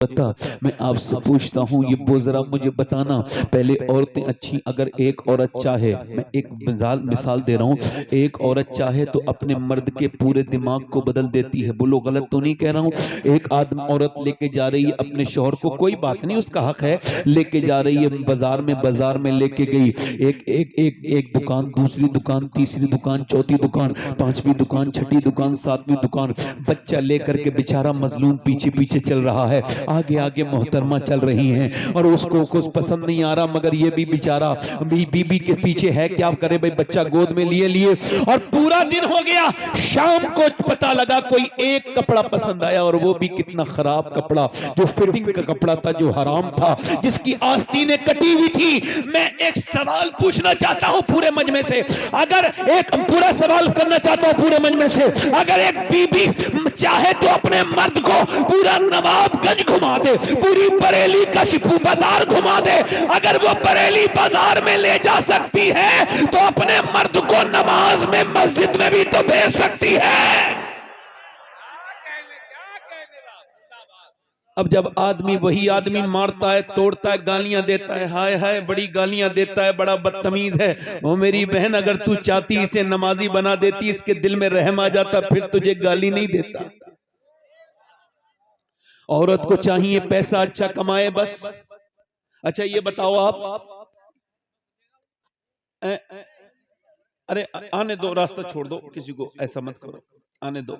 बता, मैं आपसे पूछता हूँ ये वो जरा मुझे बताना। पहले औरतें अच्छी, अगर एक औरत चाहे, मैं एक मिसाल दे रहा हूँ, एक औरत चाहे तो अपने मर्द के पूरे दिमाग को बदल देती है। बोलो गलत तो नहीं कह रहा हूँ। एक आदमी औरत लेके जा रही है अपने शौहर को, कोई बात नहीं, उसका हक है, लेके जा रही है बाजार में लेके गई, एक एक एक एक दुकान, दूसरी दुकान, तीसरी दुकान, चौथी दुकान, पांचवी दुकान, छठी दुकान, सातवीं दुकान, बच्चा लेकर के बेचारा मजलूम पीछे पीछे चल रहा है, आगे आगे मोहतरमा चल रही हैं और उसको कुछ पसंद नहीं आ रहा, मगर ये भी बेचारा बीबी के पीछे है, क्या करे भाई, बच्चा गोद में लिए लिए और पूरा दिन हो गया। शाम को पता लगा कोई एक कपड़ा पसंद आया और वो भी कितना खराब कपड़ा, जो फिटिंग का कपड़ा था, जो हराम था, जिसकी आस्तीनें कटी हुई थी। मैं एक सवाल पूछना चाहता हूं पूरे मजमे से, अगर एक पूरा सवाल करना चाहता हूं पूरे मजमे से, अगर एक बीबी चाहे तो अपने मर्द को पूरा नवाबगंज घुमा दे, पूरी बरेली का शिपू बाजार घुमा दे, अगर वो बरेली बाजार में ले जा सकती है तो अपने मर्द को नमाज में मस्जिद में भी तो भेज सकती है। अब जब आदमी, वही आदमी मारता है, तोड़ता है, गालियां देता है, हाय हाय बड़ी गालियां देता है, बड़ा बदतमीज है, वो मेरी बहन अगर तू चाहती इसे नमाजी बना देती, इसके दिल में रहम आ जाता, फिर तुझे गाली नहीं देता। औरत को चाहिए पैसा अच्छा कमाए बस। अच्छा ये बताओ आप, अरे आने दो, रास्ता छोड़ दो, किसी को ऐसा मत करो, आने दो।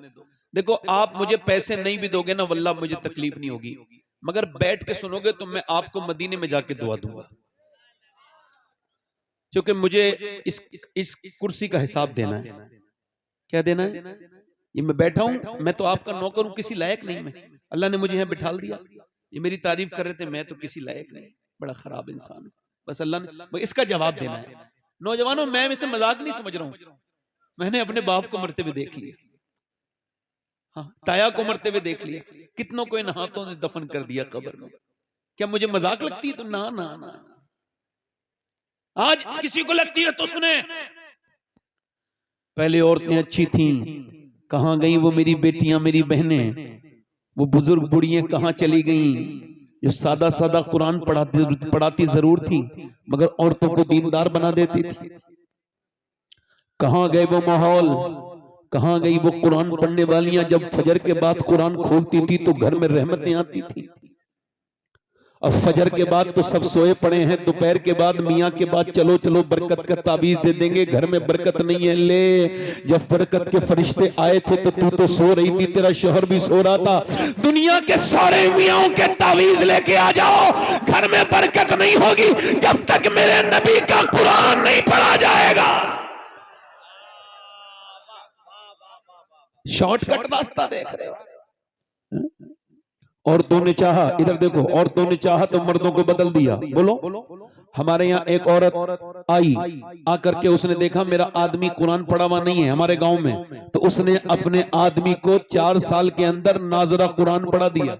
देखो आप मुझे पैसे नहीं भी दोगे ना, वल्लाह मुझे तकलीफ नहीं होगी, मगर बैठ के सुनोगे तो मैं आपको मदीने में जाके दुआ दूंगा, क्योंकि मुझे इस कुर्सी का हिसाब देना है। क्या देना है? ये मैं बैठा हूं, मैं तो आपका नौकर हूं, किसी लायक नहीं मैं, अल्लाह ने मुझे यहां बिठा दिया। ये मेरी तारीफ कर रहे थे, मैं तो किसी लायक नहीं, बड़ा खराब इंसान हूं, बस अल्लाह ने इसका जवाब देना है। नौजवानों, मैं इसे मजाक नहीं समझ रहा हूं, मैंने अपने बाप को मरते हुए देख लिया, हाँ, ताया को मरते हुए देख लिया, कितनों को इन हाथों से दफन कर दिया कब्र में। क्या मुझे मजाक लगती है? तो ना ना ना, आज किसी को लगती है तो सुने। पहले औरतें अच्छी थीं, कहां गई वो मेरी बेटियां, मेरी बहनें, वो बुजुर्ग बुढ़ियां कहां चली गईं, जो सादा सादा कुरान पढ़ाती जरूर थी मगर औरतों को दीनदार बना देती थी। कहां गए वो माहौल, कहां गई वो कुरान पढ़ने वालियां, जब फजर के बाद कुरान खोलती थी तो घर में रहमतें आती थी। अब फजर के बाद तो सब सोए पड़े हैं, दोपहर के बाद मियाँ के बाद चलो चलो बरकत का ताबीज दे देंगे, घर में बरकत नहीं है। ले, जब बरकत के फरिश्ते आए थे तो तू तो सो रही थी, तेरा शोहर भी सो रहा था। दुनिया के सारे मियाँ के ताबीज लेके आ जाओ, घर में बरकत नहीं होगी जब तक मेरे नबी का कुरान नहीं पढ़ा जाएगा। शॉर्टकट रास्ता देख रहे हो। औरतों ने चाहा, इधर देखो, औरतों ने चाहा तो मर्दों को बदल दिया। बोलो, हमारे यहाँ एक औरत आई, आकर के उसने देखा मेरा आदमी कुरान पढ़ा हुआ नहीं है हमारे गांव में, तो उसने अपने आदमी को 4 साल के अंदर नाजरा कुरान पढ़ा दिया।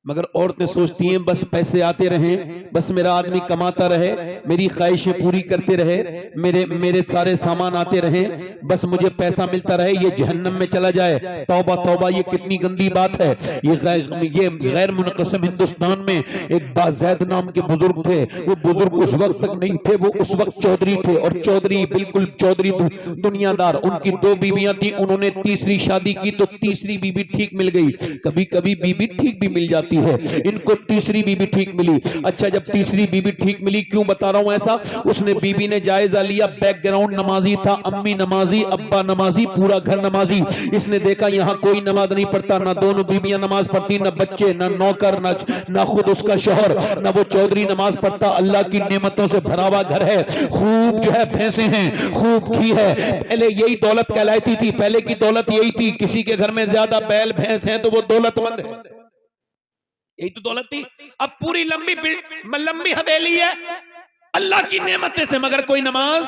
मगर औरतें सोचती हैं बस पैसे आते रहें, बस मेरा आदमी कमाता रहे, मेरी ख्वाहिशें पूरी करते रहे, मेरे सारे सामान आते रहें, बस मुझे पैसा मिलता रहे, ये जहन्नम में चला जाए। तौबा तौबा, ये कितनी गंदी बात है। ये गैर मुनक़सिम हिंदुस्तान में एक बाज़ैद नाम के बुजुर्ग थे, वो बुजुर्ग उस वक्त तक नहीं थे, वो उस वक्त चौधरी थे, और चौधरी बिल्कुल चौधरी दुनियादार। उनकी 2 बीवियां थी, उन्होंने तीसरी शादी की तो तीसरी बीबी ठीक मिल गई। कभी कभी बीबी ठीक भी मिल जाती है, इनको तीसरी बीबी ठीक मिली। अच्छा, जब तीसरी बीबी ठीक मिली, क्यों बता रहा हूं ऐसा, उसने बीबी ने जायजा लिया, बैकग्राउंड नमाजी था, अम्मी नमाजी, अब्बा नमाजी, पूरा घर नमाजी। इसने देखा यहाँ कोई नमाज नहीं पढ़ता, ना दोनों बीबियां नमाज पढ़ती, ना बच्चे, ना नौकर, ना खुद उसका शोहर, ना वो चौधरी नमाज पढ़ता। अल्लाह की नेमतों से भरा हुआ घर है, खूब जो है भैंसे हैं, खूब घी है। पहले यही दौलत कहलाती थी, पहले की दौलत यही थी, किसी के घर में ज्यादा बैल भैंस हैं तो वो दौलतमंद है, यही तो दौलत थी। अब पूरी लंबी हवेली है अल्लाह की नेमतें से, मगर कोई नमाज।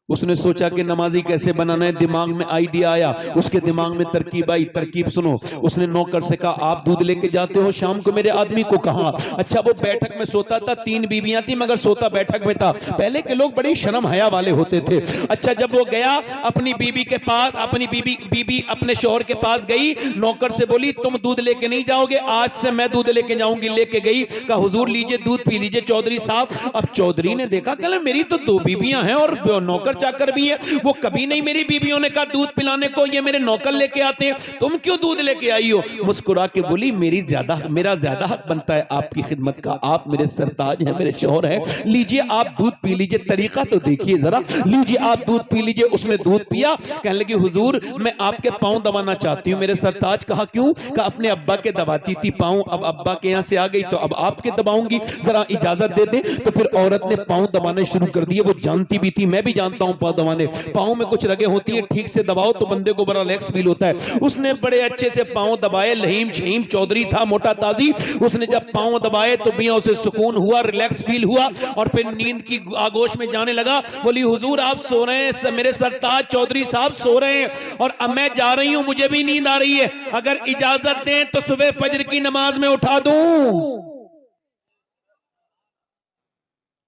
उसने सोचा कि नमाजी कैसे बनाना है, दिमाग में आइडिया आया, उसके दिमाग में तरकीब आई। तरकीब सुनो, उसने नौकर से कहा आप दूध लेके जाते हो शाम को मेरे आदमी को कहा। अच्छा वो बैठक में सोता था, 3 बीवियां थी मगर सोता बैठक में था। पहले के लोग बड़ी शर्म हया वाले होते थे। अच्छा जब वो गया अपनी बीबी के पास, अपनी बीबी अपने शौहर के पास गई, नौकर से बोली तुम दूध लेके नहीं जाओगे, आज से मैं दूध लेके जाऊंगी। लेके गई, कहा हुजूर लीजिए दूध पी लीजिए चौधरी साहब। अब चौधरी ने देखा कहला मेरी तो 2 बीबियां हैं और नौकर चाकर भी है, वो कभी नहीं मेरी बीबियों ने कहा दूध पिलाने को, ये मेरे नौकर लेके आते हैं, तुम क्यों दूध लेके आई हो? मुस्कुरा के बोली मेरा ज्यादा हक बनता है आपकी खिदमत का, आप मेरे सरताज हैं, मेरे शौहर हैं, लीजिए आप दूध पी लीजिए। तरीका तो देखिए जरा, लीजिए आप दूध पी लीजिए। उसने दूध पिया, कहने लगी हुजूर मैं आपके पांव दबाना चाहती हूँ। मेरे सरताज कहा क्यों? कहा अपने अब्बा के दबाती थी पांव, अब अब्बा के यहाँ से आ गई तो अब आपके दबाऊंगी, जरा इजाजत दे दे। तो फिर औरत ने पांव दबाने शुरू कर दिए। वो जानती भी थी, मैं भी जानता हूं पांव दबाने, पांव में कुछ रगे होती है, ठीक से दबाओ तो बंदे को बड़ा रिलैक्स फील होता है। उसने बड़े अच्छे से पांव दबाए, लहीम शहीम चौधरी था, मोटा ताजी। उसने जब पांव दबाए तो मियां उसे सुकून हुआ, रिलैक्स फील हुआ और फिर नींद की आगोश में जाने लगा। बोली हुजूर आप सो रहे हैं, मेरे सरताज चौधरी साहब सो रहे हैं और अब मैं जा रही हूं, मुझे भी नींद आ रही है, अगर इजाजत दें तो सुबह फजर की नमाज में उठा दूं।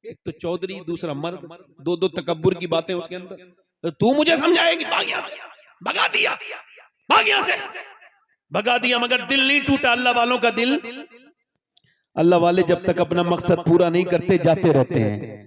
एक तो चौधरी, दूसरा मर्द, दो तकब्बुर की बातें उसके अंदर। तो तू मुझे समझाएगी? भाग यहां से, भगा दिया, भाग यहां से, भगा दिया। मगर दिल नहीं टूटा अल्लाह वालों का दिल। अल्लाह वाले जब तक अपना मकसद पूरा नहीं करते जाते रहते हैं।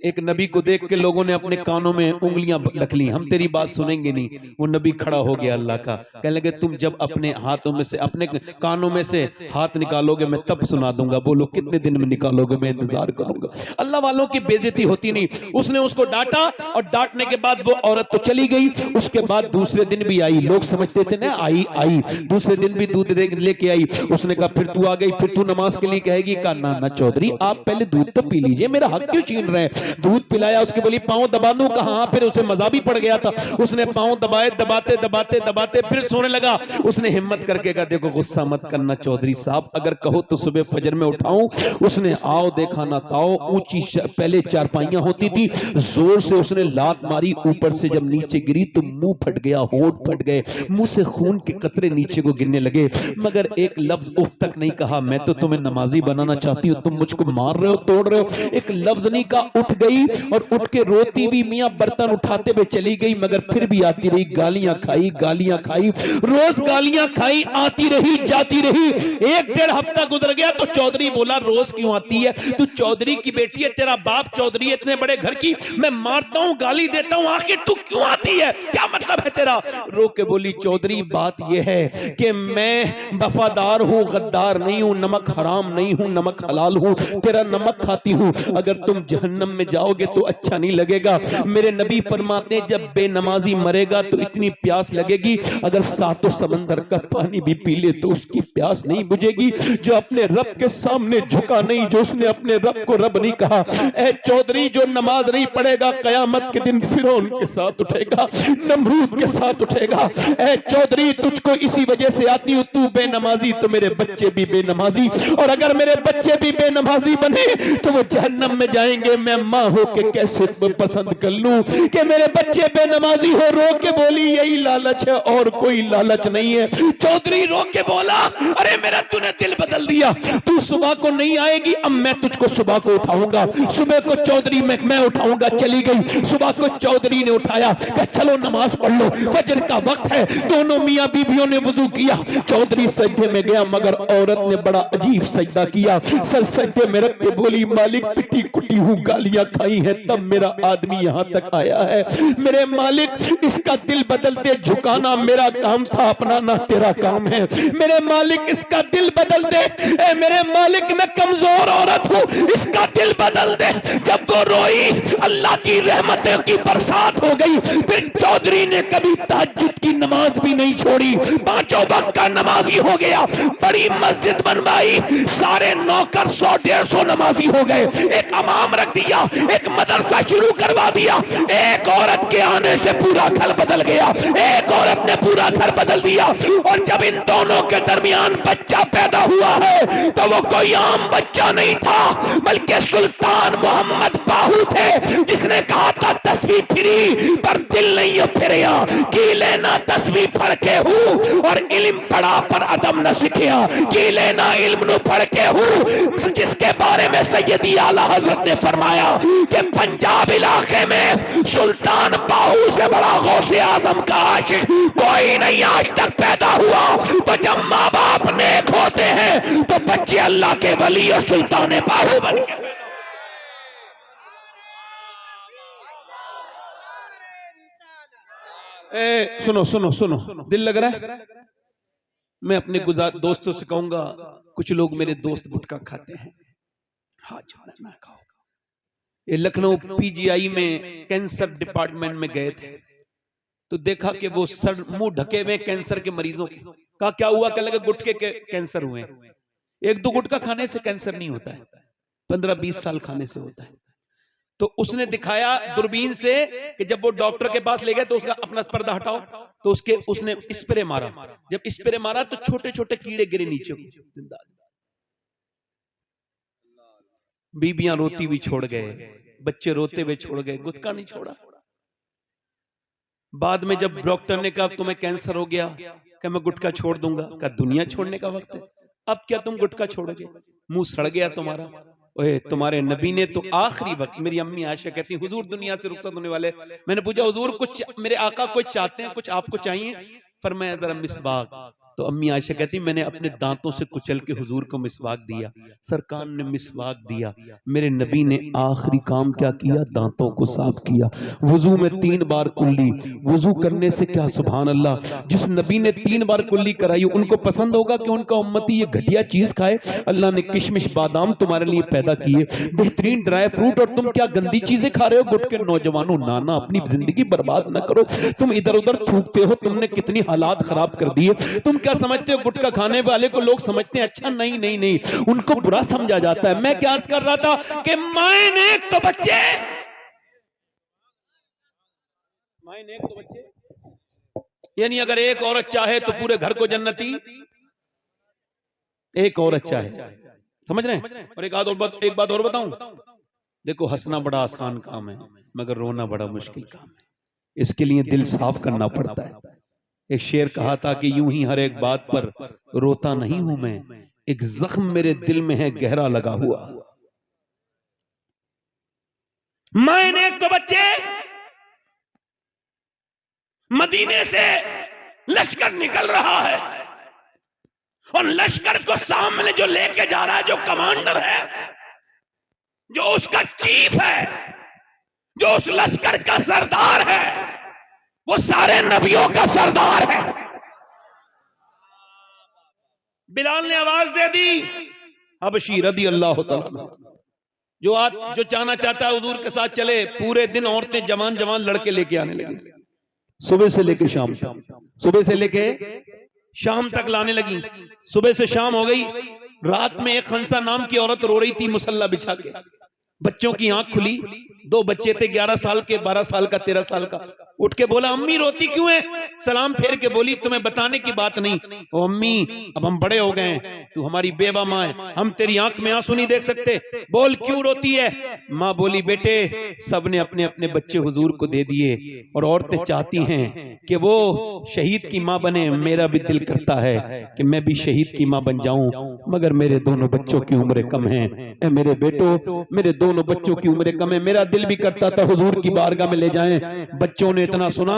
एक नबी को देख के लोगों ने अपने कानों में उंगलियां रख ली, हम तेरी बात सुनेंगे नहीं। वो नबी खड़ा हो गया अल्लाह का, कहने लगे तुम जब अपने हाथों में से, अपने कानों में से हाथ निकालोगे मैं तब सुना दूंगा। बोलो कितने दिन में निकालोगे? मैं इंतजार करूंगा। अल्लाह वालों की बेइज्जती होती नहीं। उसने उसको डांटा और डांटने के बाद वो औरत तो चली गई। उसके बाद दूसरे दिन भी आई, लोग समझते थे ना आई दूसरे दिन भी दूध लेके आई। उसने कहा फिर तू आ गई, फिर तू नमाज के लिए कहेगी? कहा ना चौधरी आप पहले दूध तो पी लीजिए, मेरा हक क्यों छीन रहे हैं? दूध पिलाया, उसकी बोली पांव दबा दूं? कहा फिर उसे मजा भी पड़ गया था। उसने पांव दबाए, दबाते दबाते दबाते फिर सोने लगा। उसने हिम्मत करके कहा देखो गुस्सा मत करना चौधरी साहब, अगर कहो तो सुबह फजर में उठाऊं। उसने आओ देखा ना ताओ, ऊंची पहले चारपाइयां होती थी, जोर से उसने लात मारी, ऊपर से जब नीचे गिरी तो मुंह फट गया, होंठ फट गए, मुंह से खून के कतरे नीचे को गिरने लगे, मगर एक लफ्ज उफ तक नहीं कहा। मैं तो तुम्हें नमाजी बनाना चाहती हूँ, तुम मुझको मार रहे हो, तोड़ रहे हो, एक लफ्ज नहीं कहा। उठ गई और उठ के रोती हुई मियां बर्तन उठाते हुए चली गई, मगर फिर भी आती रही, गालियां खाई, रोज गालियां खाई, आती रही जाती रही। 1-1.5 हफ्ता गुजर गया तो चौधरी बोला रोज क्यों आती है? तू चौधरी की बेटी है, तेरा बाप चौधरी है, इतने बड़े घर की, मैं मारता हूं गाली देता हूं, आखिर तू क्यों आती है? क्या मतलब है तेरा? रो के बोली चौधरी बात यह है कि मैं वफादार हूं, गद्दार नहीं हूं, नमक हराम नहीं हूं, नमक हलाल हूं, तेरा नमक खाती हूं। अगर तुम जहन्नम में जाओगे तो अच्छा नहीं लगेगा। मेरे नबी फरमाते हैं जब बेनमाजी मरेगा तो इतनी प्यास लगेगी, अगर 7 समंदर का पानी भी पी ले तो उसकी प्यास नहीं बुझेगी। जो अपने रब के सामने झुका नहीं, जो उसने अपने रब को रब नहीं कहा, ए चौधरी जो नमाज नहीं पढ़ेगा कयामत के दिन फिरौन के साथ उठेगा, नमरूद के साथ उठेगा। ए चौधरी तुझको इसी वजह से आती हूं, तू बेनमाजी तो मेरे बच्चे भी बेनमाजी, और अगर मेरे बच्चे भी बेनमाजी बने तो वो जहन्नम में जाएंगे। मैं मां होके कैसे पसंद कर लूं कि मेरे बच्चे बेनमाजी हो? रो के बोली यही लालच है और कोई लालच नहीं है। चौधरी रो के बोला अरे मेरा तूने दिल बदल दिया, तू सुबह को नहीं आएगी, अब मैं तुझको सुबह को उठाऊंगा, सुबह को चौधरी मैं उठाऊंगा। चली गई, सुबह को चौधरी ने उठाया, कहा चलो नमाज पढ़ लो, फजर का वक्त है। दोनों मियां बीबियों ने वुजू किया, चौधरी सजदे में गया, मगर औरत ने बड़ा अजीब सजदा किया, सर सजदे में रख के बोली मालिक पिटी कुटी हूं, गालियां खाई है, तब मेरा आदमी यहां तक आया है। मेरे मालिक इसका दिल बदलते झुकाना मेरा काम था, अपना ना तेरा काम है। मेरे मालिक इसका दिल बदल दे, ए मेरे मालिक मैं कमजोर औरत हूं, इसका दिल बदल दे। जब वो रोई अल्लाह की रहमतों की बरसात हो गई। फिर चौधरी ने कभी तहज्जुद की नमाज भी नहीं छोड़ी, 5 वक्त का नमाजी हो गया, बड़ी मस्जिद बनवाई, सारे नौकर 100-150 नमाजी हो गए। एक नाम रख दिया, एक मदरसा शुरू करवा दिया। एक औरत के आने से पूरा घर बदल गया, एक औरत ने पूरा घर बदल दिया। और जब इन दोनों के दरमियान बच्चा पैदा हुआ है तो वो कोई आम बच्चा नहीं था, बल्कि सुल्तान मोहम्मद बाहू थे, जिसने कहा था तस्वीर फिरी पर दिल नहीं फिरिया, की लेना तस्वीर फड़ के हूँ और इल्म पढ़ा पर अदम न सीखिया, की लेना इल्म नु पढ़ के हूँ। जिसके बारे में सैयदी आला हजरत ने फरमाया कि पंजाब इलाके में सुल्तान बाहू से बड़ा गौसे आजम का आशिक कोई नहीं आज तक पैदा हुआ। तो जब माँ बाप नेक होते हैं तो बच्चे अल्लाह के वली और सुल्तान बाहू बन के। सुनो सुनो सुनो, दिल लग रहा है? मैं अपने दोस्तों से कहूंगा, कुछ लोग मेरे दोस्त गुटखा खाते हैं, हाँ ना खाओ। ये लखनऊ पीजीआई में कैंसर डिपार्टमेंट में गए थे तो देखा कि वो सर मुंह ढके हुए कैंसर के मरीजों के। कहा क्या हुआ? कहने लगे गुटखे के कैंसर हुए। एक दो गुटखा खाने से कैंसर नहीं होता है, 15-20 साल खाने से होता है। तो उसने दिखाया दूरबीन से कि जब वो डॉक्टर के पास ले गए तो उसका अपना पर्दा हटाओ, तो उसने स्प्रे मारा। जब स्प्रे मारा तो छोटे छोटे कीड़े गिरे नीचे, जिंदा। बीबियां रोती हुई छोड़ गए, बच्चे रोते हुए छोड़ गए, गुटखा नहीं छोड़ा। बाद में जब डॉक्टर ने कहा तुम्हें कैंसर हो गया, क्या मैं गुटखा छोड़ दूंगा? क्या दुनिया छोड़ने का वक्त है? अब क्या तुम गुटखा छोड़ोगे? मुंह सड़ गया तुम्हारा। ओए तुम्हारे नबी ने तो आखिरी वक्त, मेरी अम्मी आयशा कहती हुजूर दुनिया से रुखसत होने वाले, मैंने पूछा हुजूर कुछ मेरे आका कुछ चाहते हैं, कुछ आपको चाहिए? फरमाया जरा मिसवाक। तो अम्मी आयशा कहती मैंने अपने दांतों से कुचल के हुजूर को मिसवाक दिया, सरकार ने मिसवाक दिया। मेरे नबी ने आखिरी काम क्या किया? दांतों को साफ किया। वुजू में 3 बार कुल्ली, वुजू करने से क्या सुभान अल्लाह, जिस नबी ने 3 बार कुल्ली कराई उनको पसंद होगा कि उनका उम्मती ये घटिया चीज खाए? अल्लाह ने किशमिश बादाम तुम्हारे लिए पैदा किए, बेहतरीन ड्राई फ्रूट, और तुम क्या गंदी चीजें खा रहे हो? गुटके नौजवानों, नाना अपनी जिंदगी बर्बाद न करो। तुम इधर उधर थूकते हो, तुमने कितनी हालात खराब कर दिए। तुम क्या समझते हो गुटखा खाने वाले को लोग समझते हैं अच्छा? नहीं नहीं नहीं, उनको बुरा समझा जाता है। मैं क्या अर्ज कर रहा था कि माए नेक तो बच्चे, माए नेक तो बच्चे, यानी अगर एक औरत चाहे तो पूरे घर को जन्नती, एक औरत चाहे, समझ रहे हैं? और एक बात और बताऊं, देखो हंसना बड़ा आसान काम है मगर रोना बड़ा मुश्किल काम है, इसके लिए दिल साफ करना पड़ता है। एक शेर कहा था कि यूं ही हर एक बात पर रोता नहीं हूं मैं, एक जख्म मेरे दिल में है गहरा लगा हुआ। मैंने एक तो बच्चे, मदीने से लश्कर निकल रहा है और लश्कर को सामने जो लेके जा रहा है, जो कमांडर है, जो उसका चीफ है, जो उस लश्कर का सरदार है, वो सारे नबियों का सरदार है। बिलाल ने आवाज दे दी, हबशी रदी अल्लाह तआला, जो चाहना चाहता है हुजूर के साथ चले। पूरे दिन औरतें जवान जवान लड़के लेके आने लगी, सुबह से लेके शाम तक, सुबह से लेके शाम तक लाने लगी। सुबह से शाम हो गई, रात में एक खंसा नाम की औरत रो रही थी मुसल्ला बिछा के। बच्चों की आंख खुली, 2 बच्चे थे, 11 साल के, 12 साल का, 13 साल का। उठ के बोला अम्मी रोती क्यों है? सलाम फेर के बोली तुम्हें बताने की बात नहीं। ओ अम्मी अब हम बड़े हो गए हैं, तू हमारी बेवा माँ है, हम तेरी आंख में आंसू नहीं देख सकते, बोल क्यों रोती है? माँ बोली बेटे सबने अपने अपने बच्चे हुजूर को दे दिए और औरतें चाहती हैं कि वो शहीद की माँ बने। मेरा भी दिल करता है कि मैं भी शहीद की माँ बन जाऊं, मगर मेरे दोनों बच्चों की उम्र कम है। मेरे बेटो, मेरे दोनों बच्चों की उम्र कम है। मेरा दिल भी करता था हुजूर की बारगाह में ले जाएं। बच्चों ने इतना सुना,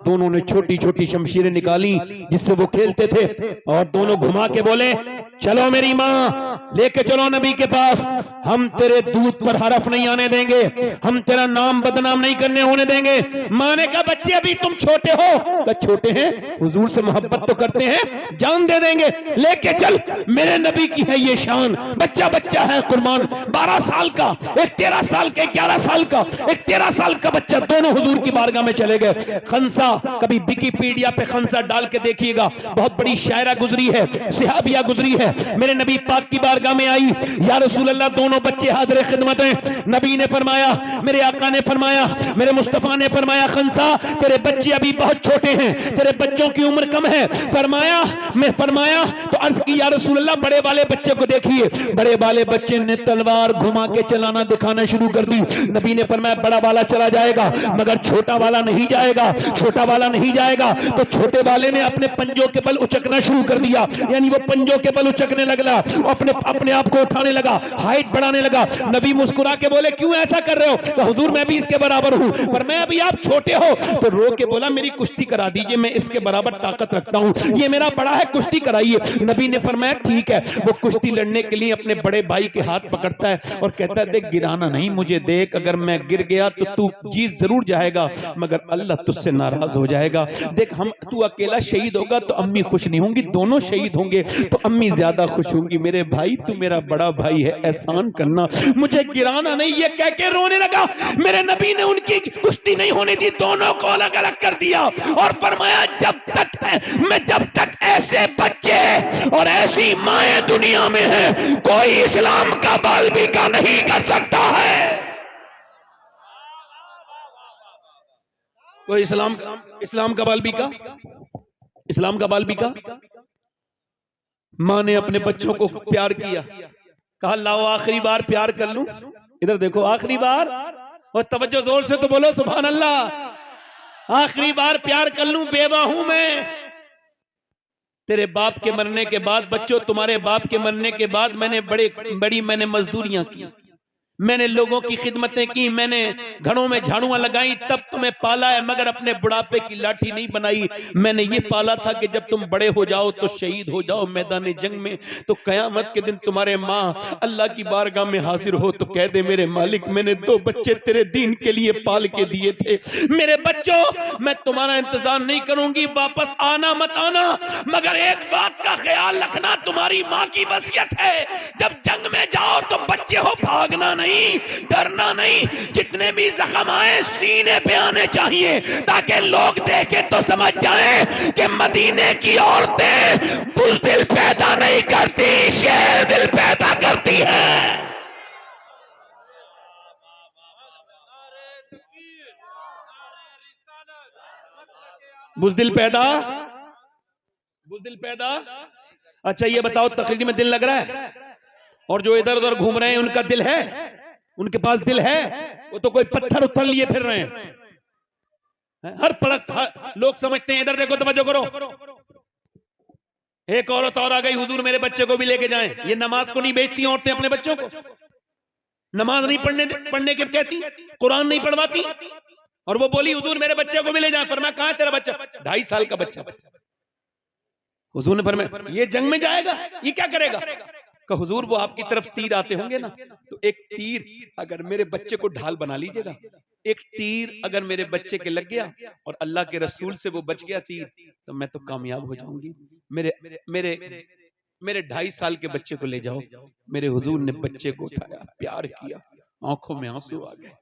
दोनों ने छोटी छोटी शमशीरें निकाली जिससे वो खेलते थे और दोनों घुमा के बोले चलो मेरी माँ लेके चलो नबी के पास, हम तेरे दूध पर हरफ नहीं आने देंगे, हम तेरा नाम बदनाम नहीं करने होने देंगे। माँ ने कहा बच्चे अभी तुम छोटे हो। तो छोटे हैं, हुजूर से मोहब्बत तो करते हैं, जान दे देंगे, लेके चल, मेरे नबी की है ये शान। बच्चा बच्चा है कुर्बान, 12 साल का, एक 13 साल का, 11 साल का, एक 13 साल का बच्चा, दोनों हुजूर की बारगाह में चले गए। खंसा, कभी विकिपीडिया पे खंसा डाल के देखिएगा, बहुत बड़ी शायरा गुजरी है, सिहाबिया गुजरी है, मेरे नबी पाक की बात बारगाह में आई, या रसूल अल्लाह दोनों बच्चे हाजिर खिदमत हैं। नबी ने फरमाया, मेरे आका ने फरमाया, मेरे मुस्तफा ने फरमाया, खंसा तेरे बच्चे अभी बहुत छोटे हैं, तेरे बच्चों की उम्र कम है। फरमाया, मैं फरमाया तो अर्ज की, या रसूल अल्लाह बड़े वाले बच्चे को देखिए। बड़े वाले बच्चे ने तलवार घुमा के चलाना दिखाना शुरू कर दी। नबी ने फरमाया बड़ा वाला चला जाएगा मगर छोटा वाला नहीं जाएगा, छोटा वाला नहीं जाएगा। तो छोटे वाले ने अपने पंजों के बल उचकना शुरू कर दिया, यानी वो पंजों के बल उचकने लगा, अपने अपने आप को उठाने लगा, हाइट बढ़ाने लगा। नबी मुस्कुरा के बोले, क्यों ऐसा कर रहे हो? तो हुजूर मैं भी इसके बराबर हूं, पर मैं अभी आप छोटे हो। तो रो के बोला, मेरी कुश्ती करा दीजिए, मैं इसके बराबर ताकत रखता हूं, ये मेरा बड़ा है, कुश्ती कराइए। नबी ने फरमाया ठीक है। वो कुश्ती लड़ने के लिए अपने बड़े भाई के हाथ पकड़ता है और कहता है, देख गिराना नहीं मुझे, देख अगर मैं गिर गया तो तू जीत जरूर जाएगा मगर अल्लाह तुझसे नाराज हो जाएगा। देख हम तू अकेला शहीद होगा तो अम्मी खुश नहीं होंगी, दोनों शहीद होंगे तो अम्मी ज्यादा खुश होंगी। मेरे भाई तू मेरा बड़ा भाई है, एहसान करना, मुझे गिराना नहीं। ये कह के रोने लगा। मेरे नबी ने उनकी कुश्ती नहीं होने दी, दोनों को अलग अलग कर दिया और फरमाया, जब तक ऐसे बच्चे और ऐसी माएं दुनिया में है, कोई इस्लाम का बालबिका नहीं कर सकता है। कोई इस्लाम का बालबिका, इस्लाम का बालबिका। मां ने अपने बच्चों को प्यार किया, कहा लाओ आखिरी बार प्यार कर लूं, इधर देखो आखिरी बार, और तवज्जो जोर से तो बोलो सुभान अल्लाह। आखिरी बार प्यार कर लूं, बेवा हूं मैं। तेरे बाप के मरने के बाद बच्चों, तुम्हारे बाप के मरने के बाद मैंने बड़ी मैंने मजदूरियां की, मैंने लोगों की खिदमतें की, मैंने घरों में झाड़ुआं लगाई, तब तुम्हें पाला है, मगर अपने बुढ़ापे की लाठी नहीं बनाई। मैंने ये पाला था कि जब तुम बड़े हो जाओ तो शहीद हो जाओ मैदान जंग में, तो कयामत के दिन तुम्हारे माँ अल्लाह की बारगाह में हाजिर हो तो कह दे, मेरे मालिक मैंने 2 बच्चे तेरे दीन के लिए पाल के दिए थे। मेरे बच्चों, मैं तुम्हारा इंतजार नहीं करूंगी, वापस आना मत आना, मगर एक बात का ख्याल रखना, तुम्हारी माँ की वसीयत है, जब जंग में जाओ तो बच्चे हो, भागना नहीं, डरना नहीं, जितने भी जख्म आए सीने पे आने चाहिए, ताकि लोग देखें तो समझ जाएं कि मदीने की औरतें बुज़दिल पैदा नहीं करती, शेर दिल पैदा करती हैं। बुज़दिल पैदा। अच्छा ये बताओ, तकरीर में दिल लग रहा है? और जो इधर उधर घूम रहे हैं उनका दिल है? उनके पास दिल है? वो तो कोई पत्थर उत्थर लिए फिर रहे हैं। हर पलक लोग समझते हैं, इधर देखो, तवज्जो करो, एक औरत और आ गई, हुजूर मेरे बच्चे को भी लेके जाएं। ये नमाज को नहीं बेचती औरतें अपने बच्चों को, नमाज नहीं पढ़ने के कहती, कुरान नहीं पढ़वाती, और वो बोली हुजूर मेरे बच्चे को भी ले जाएं। फरमाया कहां है तेरा बच्चा? 2.5 साल का बच्चा। हुजूर ने फरमाया ये जंग में जाएगा, ये क्या करेगा? का हुजूर वो आपकी तरफ तीर आते होंगे ना, तो एक तीर अगर मेरे बच्चे को ढाल बना लीजिएगा, एक तीर अगर मेरे बच्चे के लग गया और अल्लाह के रसूल से वो बच गया तीर, तो मैं तो कामयाब हो जाऊंगी। मेरे 2.5 साल के बच्चे को ले जाओ। मेरे हुजूर ने बच्चे को उठाया, प्यार किया, आंखों में आंसू आ गए।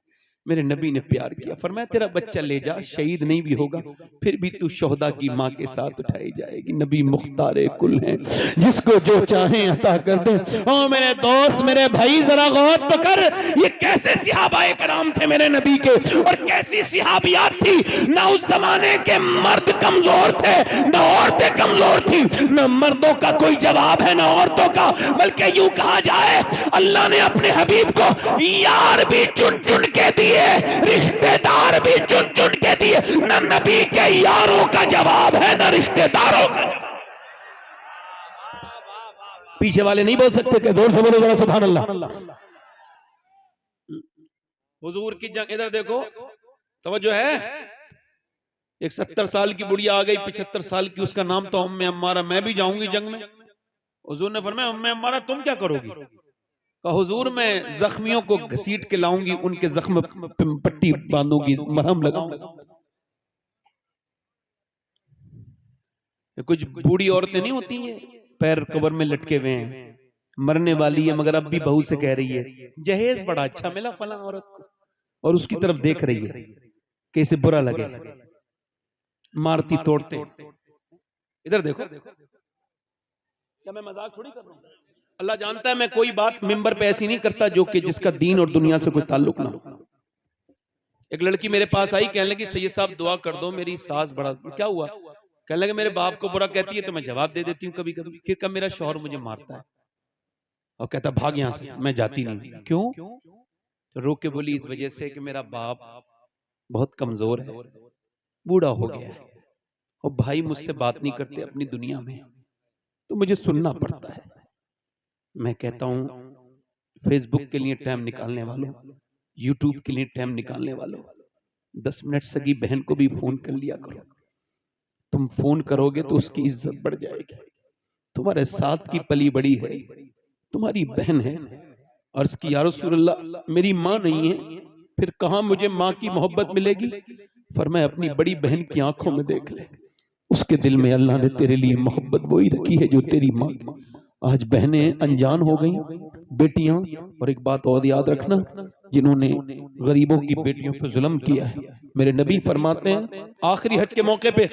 मेरे नबी ने प्यार किया, फरमाया तेरा बच्चा ले जा, शहीद नहीं भी होगा फिर भी तू शोहदा की माँ के साथ उठाई जाएगी। नबी मुख्तारे कुल हैं, जिसको जो चाहे अता कर दे। ओ मेरे दोस्त, मेरे भाई, जरा गौर तो कर, ये कैसे सहाबाए कराम थे मेरे नबी के, और कैसी सहाबियात थी। ना उस जमाने के मर्द कमजोर थे, ना औरतें कमजोर थी, ना मर्दों का कोई जवाब है ना औरतों का, बल्कि यूं कहा जाए अल्लाह ने अपने हबीब को यार भी चुन चुन के दिए, रिश्तेदार भी चुन चुन के दिए। न नबी के यारों का जवाब है न रिश्तेदारों का जवाब। पीछे वाले नहीं बोल सकते कि जोर से बोलो जरा सुभान अल्लाह। हुजूर की जंग, इधर देखो, तवज्जो है। एक 70 साल की बुढ़िया आ गई, 75 साल की, उसका नाम तो उम्मे अम्मारा, मैं भी जाऊंगी जंग में। हुजूर ने फरमाया उम्मे अम्मारा तुम क्या करोगी? हुजूर मैं जख्मियों को घसीट के लाऊंगी, उनके जख्म पट्टी बांधूंगी, मरहम लगाऊंगी। कुछ बूढ़ी औरतें नहीं होती हैं, पैर कब्र में लटके हुए हैं, मरने वाली है मगर अब भी बहू से कह रही है जहेज बड़ा अच्छा मिला फला औरत को, और उसकी तरफ देख रही है कि इसे बुरा लगे, मारती तोड़ते। इधर देखो, क्या मैं मजाक थोड़ी कर रहा हूं? अल्लाह जानता है मैं कोई बात मिंबर पे ऐसी नहीं करता जो कि जिसका दीन और दुनिया से कोई ताल्लुक ना हो। एक लड़की मेरे पास आई, कहने लगी सैयद साहब दुआ कर दो, मेरी सास बड़ा, क्या हुआ? कहने लगे मेरे बाप को बुरा कहती है तो मैं जवाब दे देती हूँ कभी कभी, फिर कब मेरा शौहर मुझे मारता है और कहता भाग यहां से, मैं जाती नहीं। क्यों? तो रो के बोली इस वजह से कि मेरा बाप बहुत कमजोर है, बूढ़ा हो गया है और भाई मुझसे बात नहीं करते अपनी दुनिया में, तो मुझे सुनना पड़ता है। मैं कहता हूं फेसबुक के लिए टाइम निकालने वालों, यूट्यूब के लिए टाइम निकालने वालों, 10 मिनट सगी बहन को भी फोन कर लिया करो। तुम फोन करोगे तो उसकी इज्जत बढ़ जाएगी। तुम्हारे साथ की पली बड़ी है, तुम्हारी बहन है। अर्ज की या रसूलल्लाह मेरी माँ नहीं है, फिर कहां मुझे माँ की मोहब्बत मिलेगी? फरमाया अपनी बड़ी बहन की आंखों में देख ले, उसके दिल में अल्लाह ने तेरे लिए मोहब्बत वही रखी है जो तेरी माँ। आज बहनें अनजान हो गई, बेटियां। और एक बात और याद रखना, जिन्होंने गरीबों की बेटियों पर जुल्म किया है, मेरे नबी फरमाते हैं आखिरी हज के मौके पे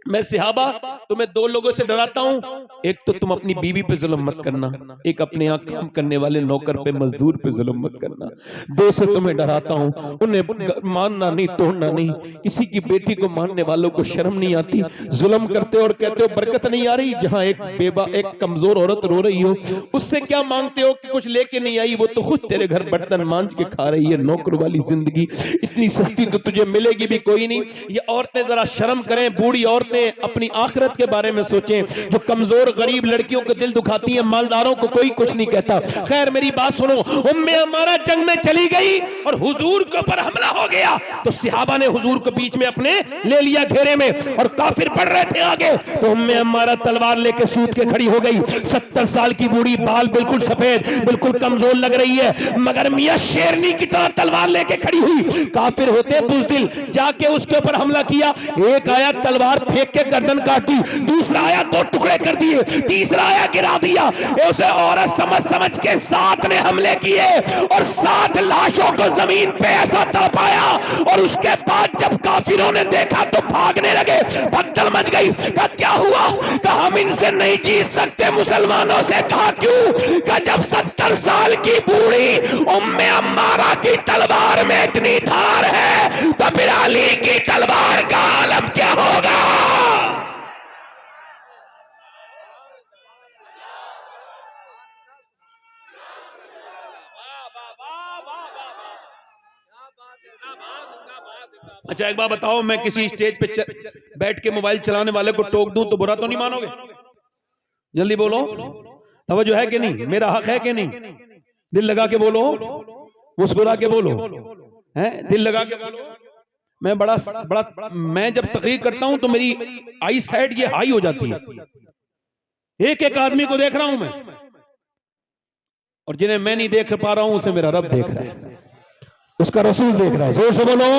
मैं सहाबा तुम्हें दो लोगों से डराता हूं, एक तो तुम अपनी बीवी पे जुल्म मत करना, एक अपने यहाँ काम करने वाले नौकर पे मजदूर पे जुल्म मत करना। दो से तुम्हें डराता हूं, उन्हें मानना नहीं, तोड़ना नहीं। किसी की बेटी को मानने वालों को शर्म नहीं आती, जुल्म करते और कहते हो बरकत नहीं आ रही। जहां एक बेबा, एक कमजोर औरत रो रही हो, उससे क्या मांगते हो कि कुछ लेके नहीं आई, वो तो खुद तेरे घर बर्तन मांझ के खा रही है। नौकर वाली जिंदगी इतनी सस्ती तो तुझे मिलेगी भी कोई नहीं। ये औरतें जरा शर्म करें, बूढ़ी औरतें अपनी आखिरत के बारे में सोचें। जो कमजोर गरीब लड़कियों को दिल दुखाती है, मालदारों को कोई कुछ नहीं कहता। खैर मेरी बात सुनो, उम्मे अम्मारा जंग में चली गई और हुजूर के ऊपर हमला हो गया, तो सहाबा ने हुजूर को बीच में अपने ले लिया घेरे में, और काफिर पड़ रहे थे आगे, तो उम्मे अम्मारा तलवार लेके सूत के खड़ी हो गई। 70 साल की बूढ़ी, बाल बिल्कुल सफेद, बिल्कुल कमजोर लग रही है, मगर मियां शेरनी की तरह तलवार लेके खड़ी हुई। काफिर होते बुज़दिल, जाके उसके ऊपर हमला किया। एक आया तलवार फेंक के गर्दन काट दी, दूसरा आया 2 टुकड़े कर दिए, तीसरा आया गिरा दिया। उसे औरत समझ समझ के 7 ने हमले किए और 7 लाशों को जमीन पे ऐसा तड़पाया। और उसके बाद जब काफिरों ने देखा तो भागने लगे, भगदड़ मच गई। कहा क्या हुआ? कहा हम इनसे नहीं जीत सकते मुसलमानों से। कहा क्यों? कहा जब 70 साल की बूढ़ी उम्मे अम्मारा की तलवार में इतनी धार है, तो फिर अली की तलवार का आलम क्या होगा? अच्छा एक बात बताओ, मैं किसी स्टेज पे बैठ के मोबाइल चलाने वाले को टोक दूं तो बुरा तो नहीं मानोगे? जल्दी बोलो, तवज्जो है कि नहीं? मेरा हक है कि नहीं? दिल लगा के बोलो, मुस्कुरा के बोलो, हैं? दिल लगा के बोलो। मैं बड़ा बड़ा मैं जब तकरीर करता हूं तो मेरी आई साइड ये हाई हो जाती है। एक एक आदमी को देख रहा हूं मैं, और जिन्हें मैं नहीं देख पा रहा हूं उसे मेरा रब देख रहा है, उसका रसूल देख रहा है। जोर से बोलो,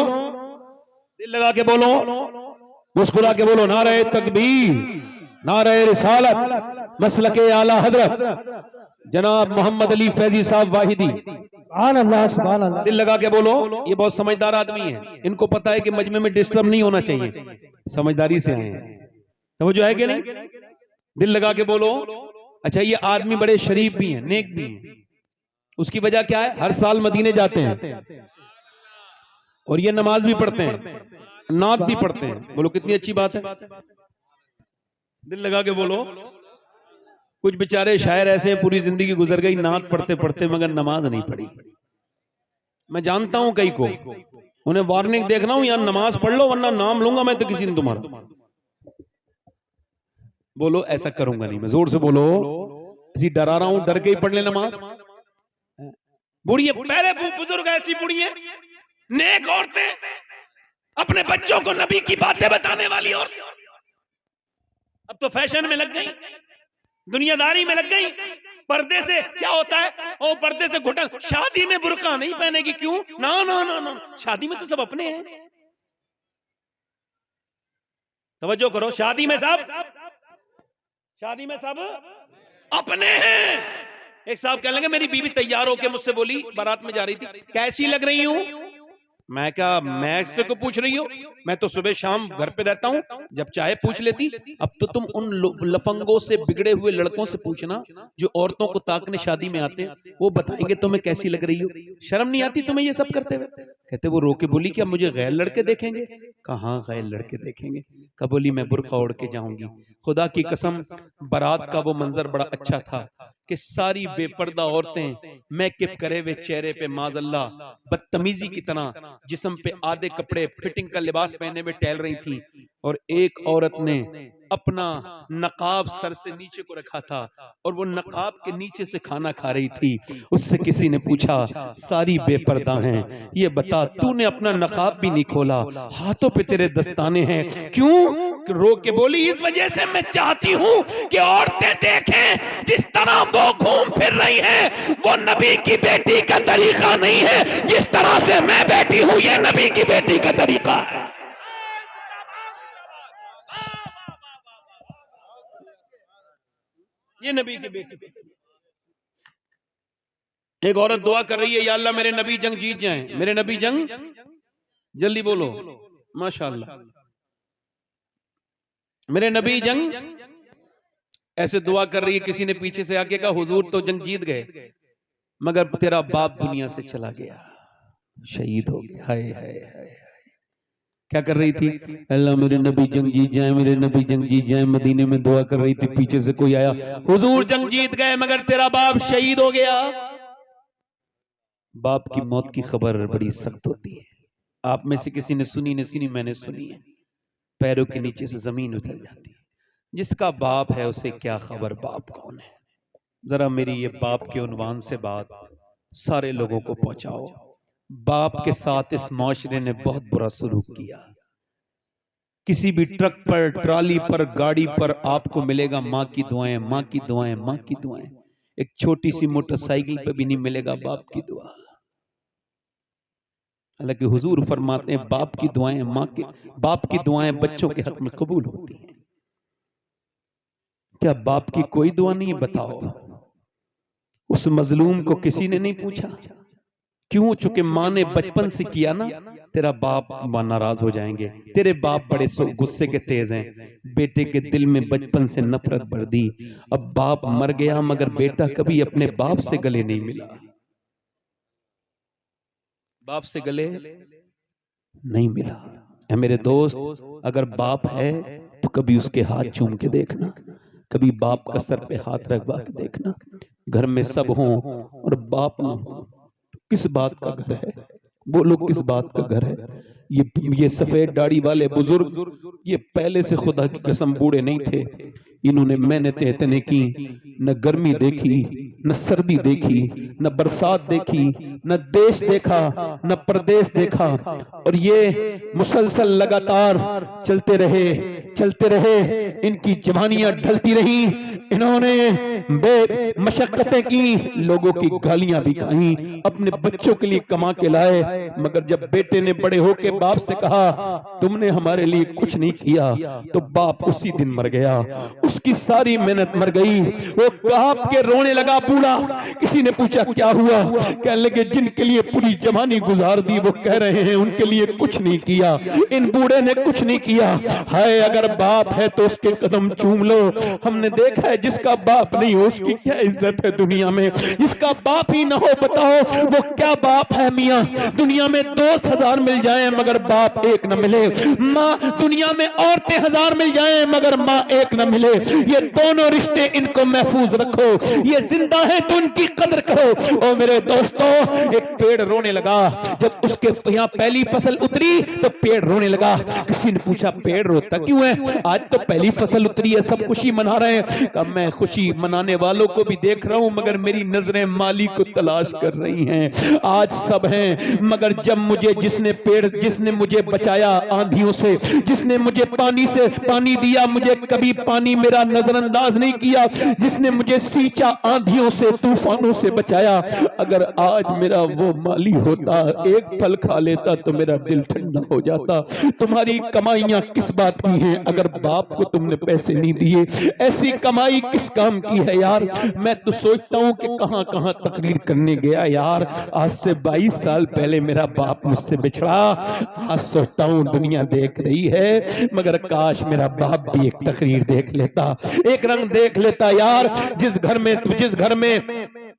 दिल लगा के बोलो, मुस्कुरा के बोलो। नारे तकबीर, नारे रिसालत, मसलके आला हजरत जनाब मोहम्मद अली फैजी साहब वाहिदी। सुभान अल्लाह। दिल लगा के बोलो। ये बहुत समझदार आदमी है, इनको पता है कि मजमे में डिस्टर्ब नहीं होना चाहिए, समझदारी से आए हैं। समझो है कि नहीं? दिल लगा के बोलो। अच्छा ये आदमी बड़े शरीफ भी हैं, नेक भी हैं। उसकी वजह क्या है? हर साल मदीने जाते हैं और ये नमाज भी पढ़ते हैं, नात भी पढ़ते हैं। बोलो कितनी अच्छी बात है। दिल लगा के बोलो। कुछ बेचारे शायर ऐसे हैं, पूरी जिंदगी गुजर गई नात पढ़ते पढ़ते मगर नमाज नहीं पढ़ी। मैं जानता हूं कई को, उन्हें वार्निंग देख रहा हूं, यार नमाज पढ़ लो वरना नाम लूंगा मैं तो किसी दिन तुम्हारा। बोलो ऐसा करूंगा नहीं मैं। जोर से बोलो। ऐसी डरा रहा हूं, डर के ही पढ़ ले नमाज। बुढ़िया, पहले बुजुर्ग ऐसी बुढ़िया, नेक औरतें, अपने बच्चों को नबी की बातें बताने वाली औरतें, अब तो फैशन में लग गई, दुनियादारी में लग गई। पर्दे से क्या होता है? ओ पर्दे से घुटन, शादी में बुर्का नहीं पहनेगी। क्यों? ना ना ना ना, शादी में तो सब अपने हैं। तवज्जो करो, शादी में सब अपने हैं। एक साहब कहने लगे मेरी बीवी तैयार होके मुझसे बोली, बारात में जा रही थी, कैसी लग रही हूं? मैं क्या, मैं इससे को पूछ रही हो? मैं तो सुबह शाम घर पे रहता हूँ, जब चाहे पूछ लेती। अब तो तुम उन लफंगों से, बिगड़े हुए लड़कों से पूछना जो औरतों को ताकने शादी में आते हैं, वो बताएंगे तुम्हें कैसी लग रही हो। शर्म नहीं आती तुम्हें ये सब करते हुए? कहते वो रो के बोली क्या मुझे गैर लड़के देखेंगे? कहाँ गैर लड़के देखेंगे? कब बोली मैं बुर्का ओढ़ के जाऊंगी। खुदा की कसम, बारात का वो मंजर बड़ा अच्छा था कि सारी बेपर्दा औरतें मेकअप करे हुए चेहरे पे माजल्ला बदतमीजी की तरह जिस्म पे आधे कपड़े फिटिंग का लिबास पहने हुए टहल रही थी, और एक औरत ने अपना नकाब सर से नीचे को रखा था और वो नकाब के नीचे से खाना खा रही थी। उससे किसी ने पूछा सारी बेपर्दा हैं, ये बता तूने अपना नकाब भी नहीं खोला, हाथों पे तेरे दस्ताने हैं, क्यों? रो के बोली इस वजह से मैं चाहती हूँ कि औरतें देखें जिस तरह वो घूम फिर रही हैं वो नबी की बेटी का तरीका नहीं है, जिस तरह से मैं बैठी हूँ ये नबी की बेटी का तरीका है। ये नबी की बेटी। एक औरत दुआ कर रही है, या अल्लाह मेरे नबी जंग जीत जाएं, मेरे नबी जंग, जल्दी बोलो माशाअल्लाह, मेरे नबी जंग। ऐसे दुआ कर रही है, किसी ने पीछे से आके कहा हुजूर तो जंग जीत गए मगर तेरा बाप दुनिया से चला गया, शहीद हो गया। हाय हाय हाय। क्या कर रही थी? अल्लाह मेरे नबी जंग जीत जाए, मेरे नबी जंग जीत जाए, मदीने में दुआ कर रही थी। पीछे से कोई आया, हुजूर जंग जीत गए मगर तेरा बाप शहीद हो गया। बाप की मौत की खबर बड़ी सख्त होती है। आप में से किसी ने सुनी नहीं सुनी, मैंने सुनी है। पैरों के नीचे से जमीन उतर जाती है। जिसका बाप है उसे क्या खबर बाप कौन है। जरा मेरी ये बाप के उन्वान से बात सारे लोगों को पहुंचाओ। बाप के साथ इस माशरे ने बहुत बुरा सलूक किया। किसी भी ट्रक पर, ट्राली पर, गाड़ी पर आपको मिलेगा माँ की दुआएं, माँ की दुआएं, माँ की दुआएं। एक छोटी सी मोटरसाइकिल पे भी नहीं मिलेगा बाप की दुआ। हालांकि हुजूर फरमाते हैं बाप की दुआएं, माँ के, बाप की दुआएं बच्चों के हक में कबूल होती हैं। क्या बाप की कोई दुआ नहीं? बताओ। उस मजलूम को किसी ने नहीं पूछा क्यों? चूंकि माँ ने बचपन से किया ना, तेरा बाप नाराज हो जाएंगे। तेरे बाप बड़े गुस्से के तेज हैं, बेटे के दिल में बचपन से नफरत भर दी। अब बाप मर गया मगर बेटा कभी अपने बाप से गले नहीं मिला, बाप से गले नहीं मिला। है मेरे दोस्त, अगर बाप है तो कभी उसके हाथ चूम के देखना, कभी बाप का सर पे हाथ रखवा के देखना। घर में सब हों और बाप ना हो, किस बात का घर है? बोलो किस बात का घर है? ये सफेद दाढ़ी वाले बुजुर्ग, ये पहले से खुदा की कसम बूढ़े नहीं थे। इन्होंने मेहनतें इतने की, न गर्मी देखी, न सर्दी देखी, न बरसात देखी, न देश देखा, न प्रदेश देखा, और ये मुसलसल लगातार चलते रहे, चलते रहे। इनकी जवानियां ढलती रही, इन्होंने मशक्कतें की, लोगों की गालियां भी खाई, अपने बच्चों के लिए कमा के लाए। मगर जब बेटे ने बड़े होके बाप से कहा तुमने हमारे लिए कुछ नहीं किया, तो बाप उसी दिन मर गया। उसकी सारी मेहनत मर गई। वो कांप के रोने लगा बूढ़ा। किसी ने पूछा क्या हुआ? कहने लगे जिनके लिए पूरी जवानी गुजार दी वो कह रहे हैं उनके लिए कुछ नहीं किया, इन बूढ़े ने कुछ नहीं किया। हाय अगर बाप है तो उसके कदम चूम लो। हमने देखा है जिसका बाप नहीं हो उसकी क्या इज्जत है दुनिया में। जिसका बाप ही ना हो बताओ वो क्या बाप है मियां। दुनिया में दोस्त 1000 मिल जाएं मगर बाप एक न मिले। माँ दुनिया में औरतें 1000 मिल जाएं मगर माँ एक न मिले। ये दोनों रिश्ते इनको महफूज रखो, ये जिंदा है तो उनकी कदर करो। ओ मेरे दोस्तों, एक पेड़ रोने लगा जब उसके यहाँ पहली फसल उतरी तो पेड़ रोने लगा। किसी ने पूछा पेड़ रोता क्यों है? आज तो पहली फसल उतरी है, सब खुशी मना रहे हैं। कब मैं खुशी मनाने वालों को भी देख रहा हूं मगर मेरी नजरें माली को तलाश कर रही हैं। आज सब हैं मगर जब मुझे जिसने मुझे बचाया आंधियों से, जिसने मुझे पानी दिया, मुझे कभी पानी मेरा नजरअंदाज नहीं किया, जिसने मुझे सींचा आंधियों से तूफानों से बचाया। अगर आज मेरा वो माली होता, एक फल खा लेता तो मेरा दिल ठंडा हो जाता। तुम्हारी कमाइयां किस बात की हैं अगर बाप को तुमने पैसे नहीं दिए? ऐसी कमाई किस काम की है यार? मैं तो सोचता हूं कि कहां कहां तकरीर करने गया यार। आज से 22 साल पहले मेरा बाप मुझसे बिछड़ा। आज सोचता हूं दुनिया देख रही है, मगर काश मेरा बाप भी एक तकरीर देख लेता, एक रंग देख लेता यार। जिस घर में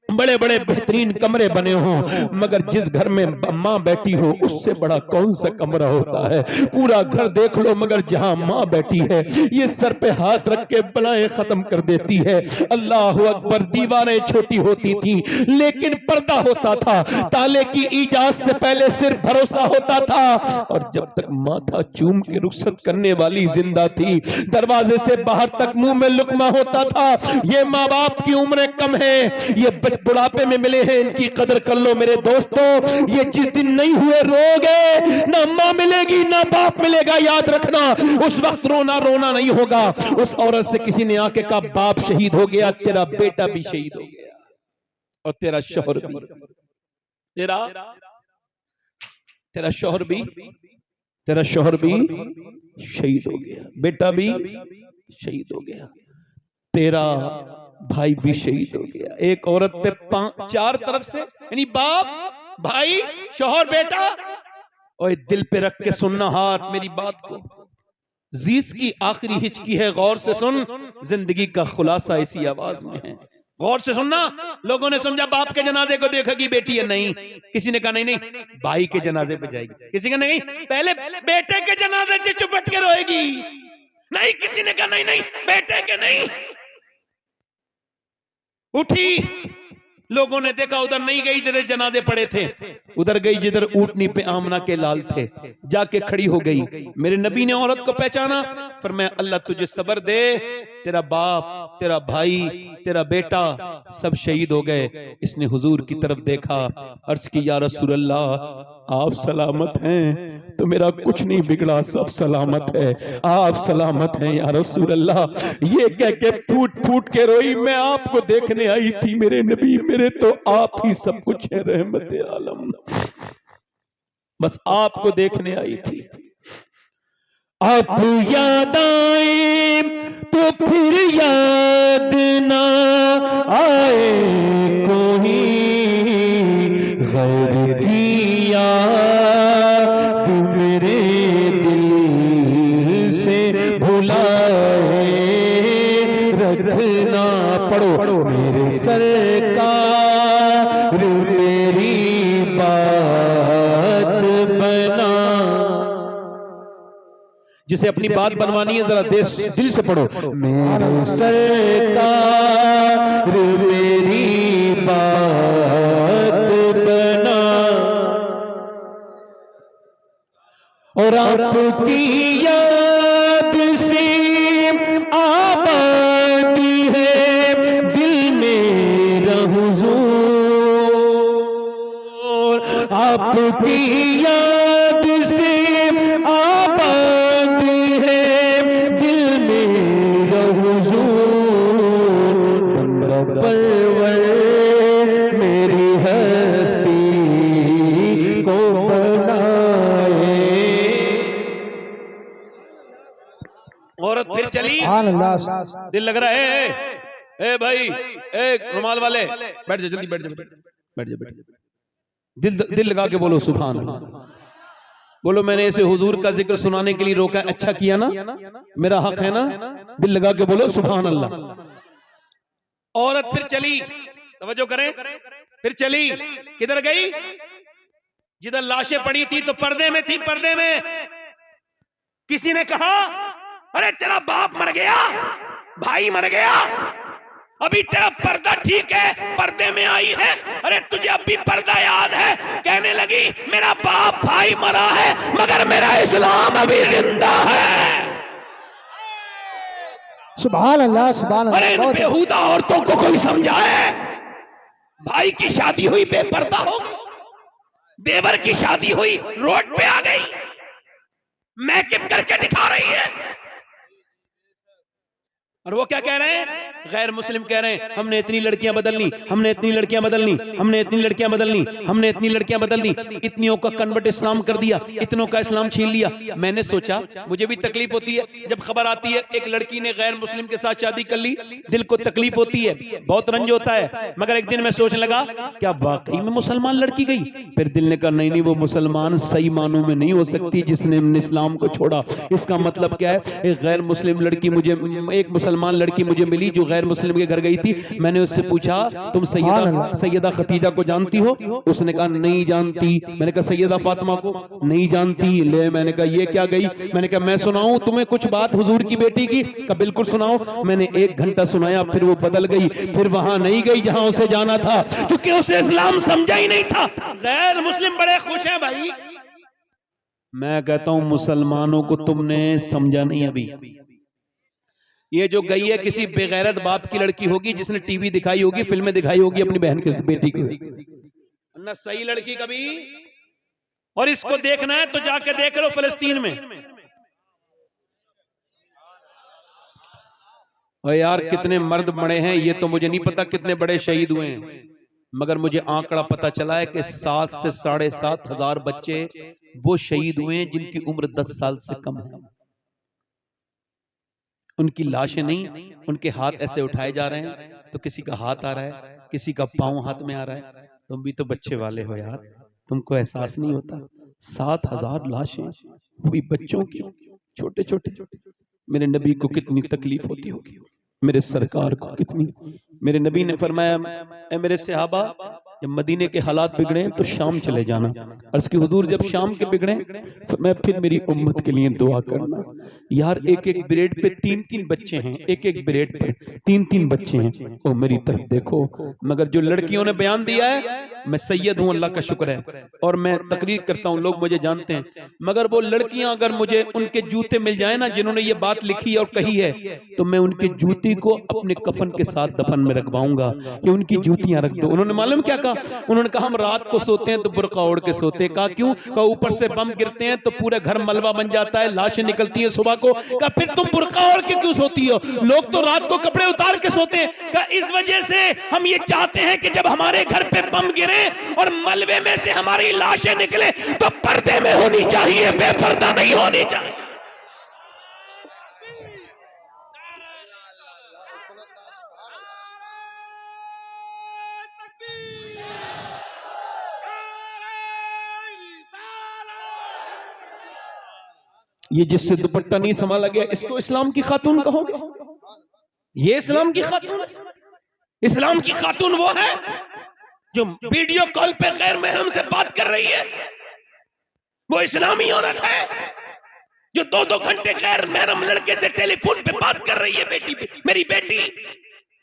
बड़े बड़े बेहतरीन कमरे बने हों, मगर जिस घर में माँ बैठी हो उससे बड़ा कौन सा कमरा होता है? पूरा घर देख लो, मगर जहां माँ बैठी है ये सर पे हाथ रख के बलाएं खत्म कर देती है। अल्लाह अकबर। दीवारें छोटी होती थी लेकिन पर्दा होता था। ताले की इजाजत से पहले सिर्फ भरोसा होता था। और जब तक माथा चूम के रुखसत करने वाली जिंदा थी, दरवाजे से बाहर तक मुंह में लुकमा होता था। ये माँ बाप की उम्रें कम है, ये बुढ़ापे में मिले हैं, इनकी कदर कर लो मेरे दोस्तों। ये जिस दिन नहीं हुए रोगे, ना माँ मिलेगी ना बाप मिलेगा, याद रखना। उस वक्त रोना रोना नहीं होगा। उस औरत से किसी ने आके कहा बाप शहीद हो गया, तेरा बेटा भी शहीद हो गया और तेरा शौहर भी, तेरा शौहर भी शहीद हो गया, बेटा भी शहीद हो गया, तेरा भाई भी शहीद हो गया। एक औरत पे 4 तरफ से, यानी बाप, भाई, शौहर, बेटा। और दिल पे रख के सुनना हाथ मेरी बात को। जीस की आखिरी हिचकी है, गौर से सुन। जिंदगी का खुलासा इसी आवाज में है, गौर से सुनना। लोगों ने समझा बाप के जनाजे को देखेगी बेटी है, नहीं। किसी ने कहा नहीं भाई के जनाजे पे जाएगी, किसी का नहीं पहले बेटे के जनाजे से चुपट के रोएगी, नहीं। किसी ने कहा नहीं बेटे के नहीं। उठी, लोगों ने देखा उधर नहीं गई जिधर जनाजे पड़े थे, उधर गई जिधर ऊंटनी पे आमना के लाल थे। जाके खड़ी हो गई। मेरे नबी ने औरत को पहचाना, फरमाया अल्लाह तुझे सब्र दे, तेरा बाप, तेरा भाई, तेरा बेटा सब शहीद हो गए। इसने हुजूर की तरफ देखा, अर्ज की या रसूल अल्लाह आप सलामत हैं? तो मेरा कुछ नहीं बिगड़ा, सब सलामत है, आप सलामत हैं या रसूल अल्लाह। ये कह के फूट फूट के रोई, मैं आपको देखने आई थी मेरे नबी, मेरे तो आप ही सब कुछ है, रहमत आलम, बस आपको देखने आई थी। आप याद आए तो फिर याद ना आए, कोई गैर की याद मेरे दिल से भुलाए रखना। पढ़ो मेरे सरकार मेरी बात बना। जिसे अपनी बात बनवानी है जरा दिल से पढ़ो। मेरे सरकार मेरी बात बना, और आपकी याद से आबादी है दिल मेरा हुजूर, आपकी याद से मेरी हस्ती को बनाए। औरत फिर चली, दिल लग रहा है। ए भाई, ए रुमाल वाले बैठ जा, जल्दी बैठ जा, बैठ जा, दिल लगा के बोलो सुभान अल्लाह। बोलो मैंने इसे हुजूर का जिक्र सुनाने के लिए रोका, अच्छा किया ना, मेरा हक है ना। दिल लगा के बोलो सुभान अल्लाह। औरत फिर चली, तवज्जो करें, फिर चली, किधर गई? जिधर लाशें पड़ी थी तो पर्दे में थी, पर्दे में। किसी ने कहा अरे तेरा बाप मर गया, भाई मर गया, अभी तेरा पर्दा ठीक है, पर्दे में आई है, अरे तुझे अभी पर्दा याद है? कहने लगी मेरा बाप भाई मरा है मगर मेरा इस्लाम अभी जिंदा है। सुभान अल्लाह, सुभान अल्लाह। अरे इन बेहुदा औरतों को कोई समझाए। भाई की शादी हुई बेपर्दा हो गई, देवर की शादी हुई रोड पे आ गई, मेकअप करके दिखा रही है। और वो क्या कह रहे हैं? गैर मुस्लिम कह रहे हैं हमने इतनी लड़कियां बदल ली, हमने इतनी लड़कियां बदल ली, हमने इतनी लड़कियां बदल ली, हमने इतनी लड़कियां बदल ली, इतनियों का कन्वर्ट इस्लाम कर दिया, इतनों का इस्लाम छीन लिया। मैंने सोचा, मुझे भी तकलीफ होती है जब खबर आती है एक लड़की ने गैर मुस्लिम के साथ शादी कर ली, दिल को तकलीफ होती है, बहुत रंज होता है। मगर एक दिन मैं सोचने लगा क्या वाकई में मुसलमान लड़की गई? फिर दिल ने कहा नहीं नहीं, वो मुसलमान सही मानों में नहीं हो सकती जिसने इस्लाम को छोड़ा। इसका मतलब क्या है? एक गैर मुस्लिम लड़की मुझे, एक मुसलमान लड़की मुझे मिली जो गैर मुस्लिम के घर गई थी। मैंने उससे पूछा तुम सैयदा खतीजा को जानती हो? उसने कहा नहीं जानती। मैंने कहा सैयदा फातिमा को? नहीं जानती। ले, मैंने कहा ये क्या गई? मैंने कहा मैं सुनाऊं तुम्हें कुछ बात हुजूर की बेटी की? कहा बिल्कुल सुनाओ। मैंने 1 घंटा सुनाया, फिर वो बदल गई, फिर वहां नहीं गई जहां उसे जाना था, क्योंकि उसे इस्लाम समझा ही नहीं था। गैर मुस्लिम बड़े खुश हैं भाई। मैं कहता हूं मुसलमानों को तुमने समझा नहीं अभी। ये जो गई है किसी बेगैरत बाप की लड़की होगी जिसने टीवी दिखाई होगी, फिल्में दिखाई होगी अपनी बहन के बेटी को, ना सही लड़की कभी। और इसको देखना है तो जाके देख लो फिलिस्तीन में। और यार कितने मर्द मरे हैं ये तो मुझे नहीं पता, कितने बड़े शहीद हुए हैं, मगर मुझे आंकड़ा पता चला है कि 7 से 7.5 हजार बच्चे वो शहीद हुए हैं जिनकी उम्र 10 साल से कम है। उनकी लाशें नहीं, उनके हाथ ऐसे उठाए जा रहे हैं, तो किसी का हाथ आ रहा है, किसी का पांव हाथ में आ रहा है। तुम भी तो बच्चे वाले हो यार, तुमको एहसास नहीं होता? 7,000 लाशें हुई बच्चों की, छोटे छोटे। मेरे नबी को कितनी तकलीफ होती होगी, मेरे सरकार को कितनी। मेरे नबी ने फरमाया ए मेरे सहाबा, जब मदीने के हालात बिगड़े तो शाम चले जाना। अर्ज़ की हुजूर जब शाम के बिगड़े मैं फिर मेरी उम्मत के लिए दुआ करना। यार एक एक ब्रेड पे 3-3 बच्चे हैं, एक एक ब्रेड पे 3-3 बच्चे हैं। ओ मेरी तरफ देखो। मगर जो लड़कियों ने बयान दिया है, मैं सैयद हूं, अल्लाह का शुक्र है, और मैं तकरीर करता हूं, लोग मुझे जानते हैं। मगर वो लड़कियां अगर मुझे उनके जूते मिल जाए ना जिन्होंने ये बात लिखी और कही है, तो मैं उनके जूती को अपने कफन के साथ दफन में रखवाऊंगा कि उनकी जूतियां रख दो। उन्होंने मालूम क्या कहा? उन्होंने कहा हम रात को सोते हैं तो बुर्का ओढ़ के सोते हैं। कहा क्यों? कहा ऊपर से बम गिरते हैं तो पूरे घर मलबा बन जाता है, लाशें निकलती हैं सुबह को। कहा फिर तुम बुर्का ओढ़ के क्यों सोती हो? लोग तो रात को कपड़े उतार के सोते हैं। कहा इस वजह से हम ये चाहते हैं कि जब हमारे घर पे बम गिरे और मलबे में से हमारी लाशें निकले तो पर्दे में होनी चाहिए, बेपर्दा नहीं होनी चाहिए। ये जिससे दुपट्टा नहीं संभाला गया इसको इस्लाम की खातून कहोगे? ये इस्लाम की खातून है? इस्लाम की खातून वो है जो वीडियो कॉल पे गैर महरम से बात कर रही है, वो इस्लामी औरत है जो 2-2 घंटे गैर महरम लड़के से टेलीफोन पे बात कर रही है। बेटी, मेरी बेटी,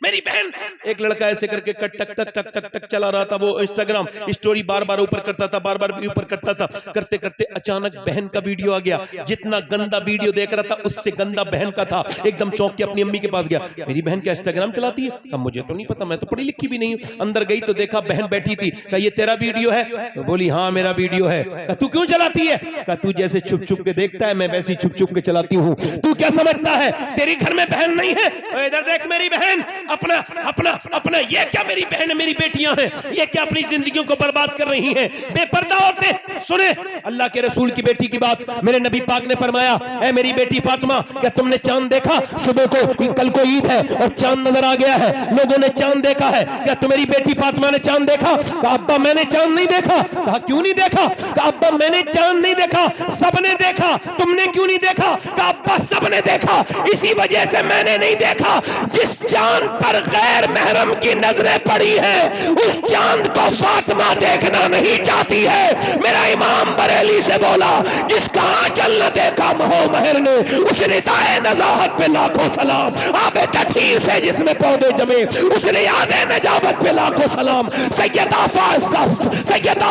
मेरी बहन। एक लड़का ऐसे करके टक टक टक टक टक टक चला रहा था, वो इंस्टाग्राम स्टोरी बार बार ऊपर करता था, बार बार ऊपर करता था। करते करते अचानक बहन का वीडियो आ गया। जितना गंदा वीडियो देख रहा था उससे गंदा बहन का था। एकदम चौंक के अपनी अम्मी के पास गया, मेरी बहन क्या इंस्टाग्राम चलाती है? कहा मुझे तो नहीं पता, मैं तो पढ़ी लिखी भी नहीं हूँ। अंदर गई तो देखा बहन बैठी थी। कहा ये तेरा वीडियो है? तो बोली हाँ मेरा वीडियो है। कहा तू क्यों चलाती है? कहा तू जैसे छुप छुप के देखता है मैं वैसे छुप छुप के चलाती हूँ। तू क्या समझता है तेरी घर में बहन नहीं है? इधर देख मेरी बहन, अपना अपना अपना। ये क्या मेरी बहन मेरी बेटियां हैं, ये क्या अपनी जिंदगियों को बर्बाद कर रही हैं? बेपर्दा औरतें। सुने अल्लाह के रसूल की बेटी की बात। मेरे नबी पाक ने फरमाया ऐ मेरी बेटी फातिमा, क्या तुमने चांद देखा? सुबह को, कल को ईद है और चांद नजर आ गया है, लोगों ने चांद देखा है, क्या तुम्हारी बेटी फातिमा ने चांद देखा? कहा अब्बा मैंने चांद नहीं देखा। कहा क्यों नहीं देखा? कहा अब्बा मैंने चांद नहीं देखा, सबने देखा, तुमने क्यों नहीं देखा? कहा अब्बा सबने देखा, इसी वजह से मैंने नहीं देखा। जिस चांद पर गैर महरम की नजरें पड़ी है उस चांद को फातिमा देखना नहीं चाहती है। मेरा इमाम बरेली से बोला जिसका आंचल न देखा महो महर ने, उस निताए नजाहत पे लाखों सलाम। आबे तठीर से जिसमें पौधे जमे उस रियाज़े नजावत पे लाखों सलाम। सैयदा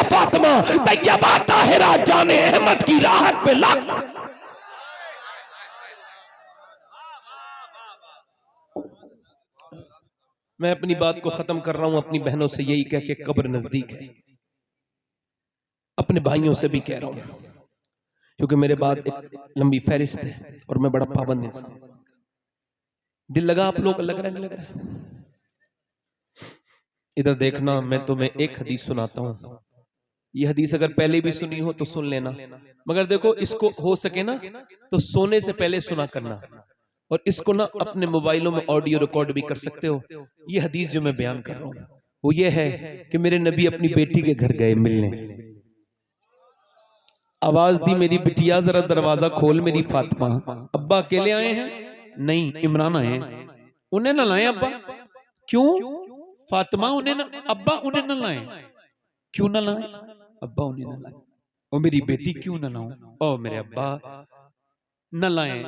फातिमा तैयबा ताहिरा जाने अहमद की राहत पे लाख। मैं अपनी बात को खत्म कर रहा हूं अपनी बहनों से यही कह के कब्र नजदीक है। अपने भाइयों से भी कह रहा हूं क्योंकि मेरे बाद एक लंबी फहरिस्त है और मैं बड़ा पाबंद इंसान। दिल लगा आप लोग, लग रहा है नहीं लग रहा है? इधर देखना, मैं तुम्हें एक हदीस सुनाता हूं। ये हदीस अगर पहले भी सुनी हो तो सुन लेना, मगर देखो इसको हो सके ना तो सोने से पहले सुना करना, और इसको ना अपने मोबाइलों में ऑडियो रिकॉर्ड भी कर सकते हो। ये हदीस जो मैं बयान कर रहा हूं वो ये है कि मेरे नबी अपनी बेटी के घर गए मिलने, आवाज दी, मेरी बिटिया जरा दरवाजा खोल मेरी फातिमा। अब्बा अकेले आए हैं? नहीं, इमरान आए हैं। उन्हें ना लाए अब्बा? क्यों? फातिमा उन्हें ना, अब्बा उन्हें ना लाए? क्यों ना लाए अब्बा? उन्हें ना लाए। ओ मेरी बेटी क्यों ना लाऊं? ओ मेरे अब्बा न लाए।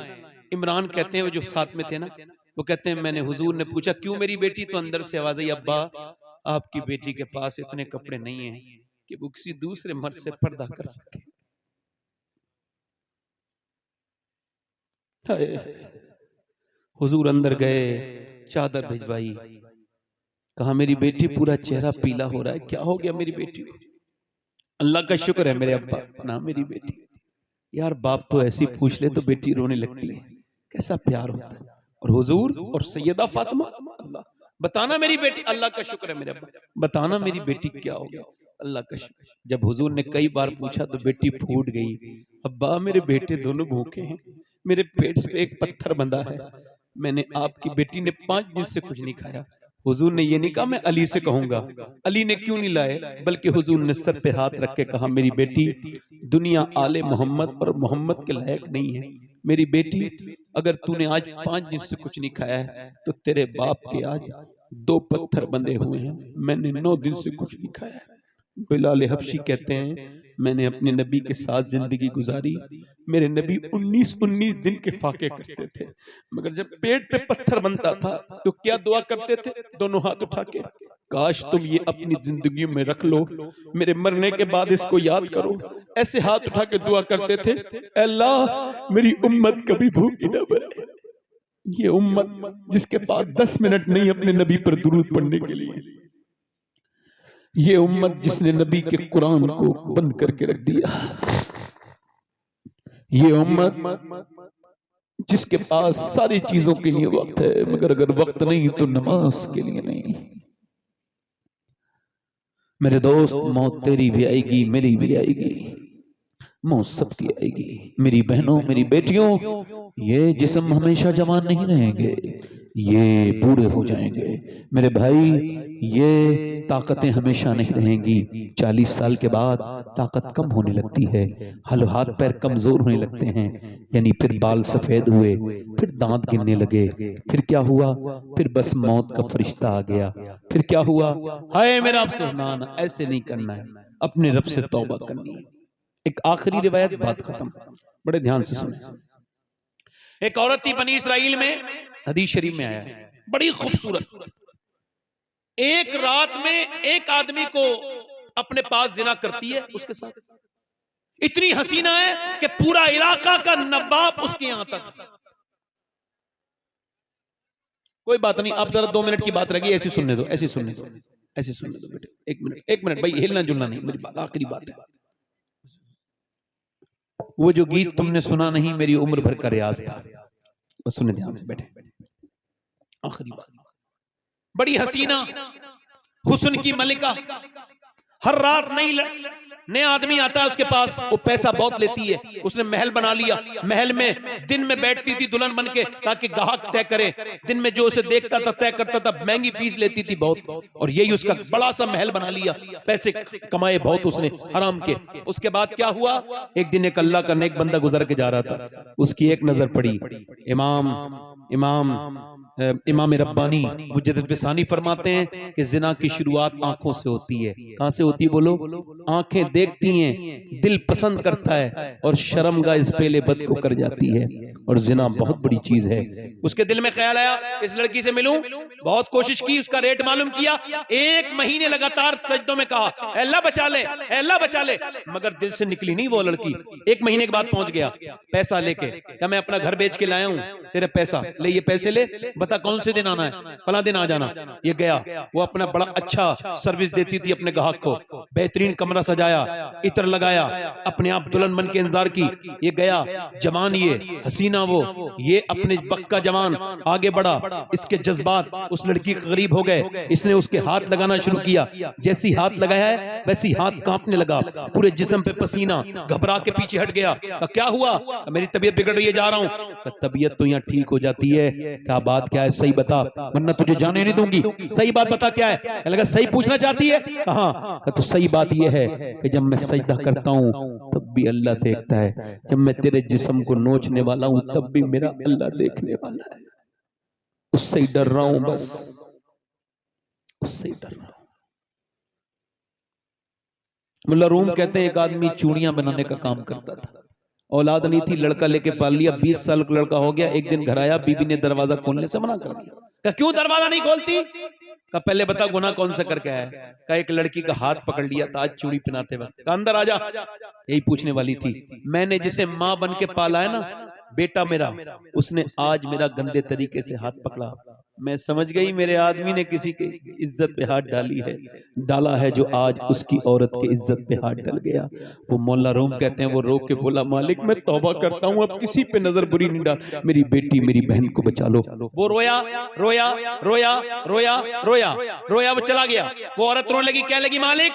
इमरान कहते हैं, वो जो साथ में थे ना, वो कहते हैं मैंने, हुजूर ने पूछा क्यों मेरी बेटी? तो अंदर से आवाज आई, अब्बा आपकी बेटी के पास इतने कपड़े नहीं हैं कि वो किसी दूसरे मर्द से पर्दा कर सके। हुजूर अंदर गए, चादर भिजवाई, कहा मेरी बेटी पूरा चेहरा पीला हो रहा है, क्या हो गया मेरी बेटी को? अल्लाह का शुक्र है मेरे अब्बा ना मेरी बेटी। यार बाप तो ऐसी पूछ ले तो बेटी रोने लगती है, कैसा प्यार होता है। और हुजूर और सैयदा फातिमा, अल्लाह बताना मेरी बेटी, अल्लाह का शुक्र है मेरे अब्बा, बताना मेरी बेटी क्या हो गया, अल्लाह का शुक्र। जब हुजूर ने कई बार पूछा तो बेटी फूट गई, अब्बा मेरे बेटे दोनों भूखे हैं, मेरे पेट से एक पत्थर बंधा है, मैंने, आपकी बेटी ने 5 दिन से कुछ नहीं खाया। हुजूर ने ये नहीं कहा मैं अली से कहूंगा, अली ने क्यों नहीं लाए, बल्कि हुजूर ने सर पे हाथ रख के कहा मेरी बेटी दुनिया आले मोहम्मद और मोहम्मद के लायक नहीं है, मेरी बेटी अगर तूने आज 5 दिन से कुछ नहीं खाया है तो तेरे बाप के आज 2 पत्थर बंधे हुए हैं, मैंने 9 दिन से कुछ नहीं खाया है। बिलाल हबशी कहते हैं मैंने अपने नबी के साथ जिंदगी गुजारी, मेरे नबी 19-19 दिन के फाके करते थे, मगर जब पेट पे पत्थर बनता था तो क्या दुआ करते थे? दोनों हाथ उठा के, काश तुम ये अपनी जिंदगी में रख लो, मेरे मरने के बाद इसको याद करो। ऐसे हाथ उठा के दुआ करते थे, अल्लाह मेरी उम्मत कभी भूखी न मरे। ये उम्मत जिसके पास 10 मिनट नहीं अपने नबी पर दुरूद पढ़ने के लिए, ये उम्मत जिसने नबी के कुरान को बंद करके रख दिया, ये उम्मत जिसके पास सारी चीजों के लिए वक्त है, मगर अगर वक्त नहीं तो नमाज के लिए नहीं। मेरे दोस्त मौत तेरी भी आएगी, मेरी भी आएगी, मौत सबकी आएगी। मेरी बहनों मेरी बेटियों, ये जिस्म हमेशा जवान नहीं रहेंगे, ये बूढ़े हो जाएंगे। मेरे भाई ये ताकतें हमेशा नहीं रहेंगी, 40 साल के बाद ताकत कम होने लगती है, हाथ पैर कमजोर होने लगते हैं, यानी फिर बाल सफेद हुए, फिर दांत गिरने लगे, फिर क्या हुआ? फिर बस मौत का फरिश्ता आ गया। फिर क्या हुआ? हाय मेरा आपसे ना ना ऐसे नहीं करना है, अपने रब से तौबा करनी है। एक आखिरी रिवायत, बात खत्म, बड़े ध्यान से सुने। एक औरत थी बनी इसराइल में, हदीस शरीफ में आया है, बड़ी खूबसूरत, एक रात में एक आदमी को अपने पास जिना करती है, उसके साथ इतनी हसीना है कि पूरा इलाका का नवाब उसके यहां तक। कोई बात नहीं, आप जरा 2 मिनट की बात रहेगी, ऐसी सुनने दो, ऐसी सुनने दो, ऐसी सुनने दो बेटे, 1 मिनट भाई, हिलना जुलना नहीं, मेरी बात आखिरी बात है। वो जो गीत तुमने सुना नहीं, मेरी उम्र भर का रियाज था, बस सुनने ध्यान से बैठे। आखिरी बात, बड़ी हसीना हुस्न की मलिका, हर रात नया आदमी आता है उसके पास, वो पैसा बहुत लेती है, उसने महल बना लिया, महल में दिन में बैठती थी दुल्हन बन के ताकि ग्राहक तय करे, दिन में जो उसे देखता था तय करता था, महंगी फीस लेती थी बहुत, और यही उसका बड़ा सा महल बना लिया, पैसे कमाए बहुत उसने हराम के। उसके बाद क्या हुआ? एक दिन एक अल्लाह का नेक बंदा गुजर के जा रहा था, उसकी एक नजर पड़ी, इमाम रब्बानी मुजद्दिद बिसानी फरमाते हैं कि जिना की शुरुआत आंखों से होती है। कहां से होती है बोलो? आंखें देखती हैं, दिल पसंद करता है, और शर्मगाह इस फेले बद को कर जाती है, और जिना बहुत बड़ी चीज है। उसके दिल में ख्याल आया इस लड़की से मिलूं, बहुत कोशिश की, उसका रेट मालूम किया, 1 महीने लगातार सजदों में कहा अल्लाह बचा ले, अल्लाह बचा ले, मगर दिल से निकली नहीं वो लड़की। 1 महीने के बाद पहुंच गया पैसा लेके, क्या मैं अपना घर बेच के लाया हूं, तेरे पैसा ले, ये पैसे ले, बता कौन से दिन आना है, फला दिन आ जाना। ये गया, वो अपना बड़ा अच्छा सर्विस देती थी अपने ग्राहक को, बेहतरीन कमरा सजाया, इत्र लगाया, अपने आप दुल्हन बन के इंतजार की। ये गया जवान, ये हसीना, वो ये अपने वक्त का जवान आगे बढ़ा, इसके जज्बात उस लड़की के करीब हो गए, इसने उसके हाथ लगाना शुरू किया, जैसी हाथ लगाया है वैसी हाथ कांपने लगा, पूरे जिस्म पे पसीना, घबरा के पीछे हट गया। क्या हुआ? मेरी तबीयत बिगड़ रही है, जा रहा हूं। तबीयत तो यहाँ ठीक हो जाती है, क्या बात क्या है, सही बता वरना तुझे जाने नहीं दूंगी, सही बात बता क्या है। लगा सही पूछना चाहती है, हाँ तो सही बात यह है कि जब मैं सजदा करता हूँ तब भी अल्लाह देखता है, जब मैं तेरे जिस्म को नोचने वाला हूं तब भी मेरा अल्लाह देखने वाला है, उससे ही डर रहा हूं, बस उससे ही डर रहा हूं। मुल्ला रूम कहते हैं एक आदमी चूड़ियां बनाने का काम करता था, औलाद नहीं थी, लड़का लेके पाल लिया, 20 साल का लड़का हो गया। एक दिन घर आया, बीबी ने दरवाजा खोलने से मना कर दिया। कहा क्यों दरवाजा नहीं खोलती? कहा पहले बता गुनाह कौन सा करके आया है? कहा एक लड़की का हाथ पकड़ लिया था आज चूड़ी पहनाते वक्त। कहा अंदर आजा। यही पूछने वाली थी, मैंने जिसे माँ बन के पाला है ना, बेटा मेरा, उसने आज मेरा गंदे तरीके से हाथ पकड़ा। मैं समझ गई मेरे आदमी ने किसी की इज्जत पे हाथ डाला है जो आज उसकी औरत की इज्जत पे हाथ डाल गया। वो मौला रूम कहते हैं वो रो के बोला मालिक मैं तौबा करता हूँ, अब किसी पे नजर बुरी नहीं डाल, मेरी बेटी मेरी बहन को बचा लो। वो रोया रोया रोया रोया रोया रोया, वो चला गया। वो औरत रोने लगी, क्या लगी मालिक,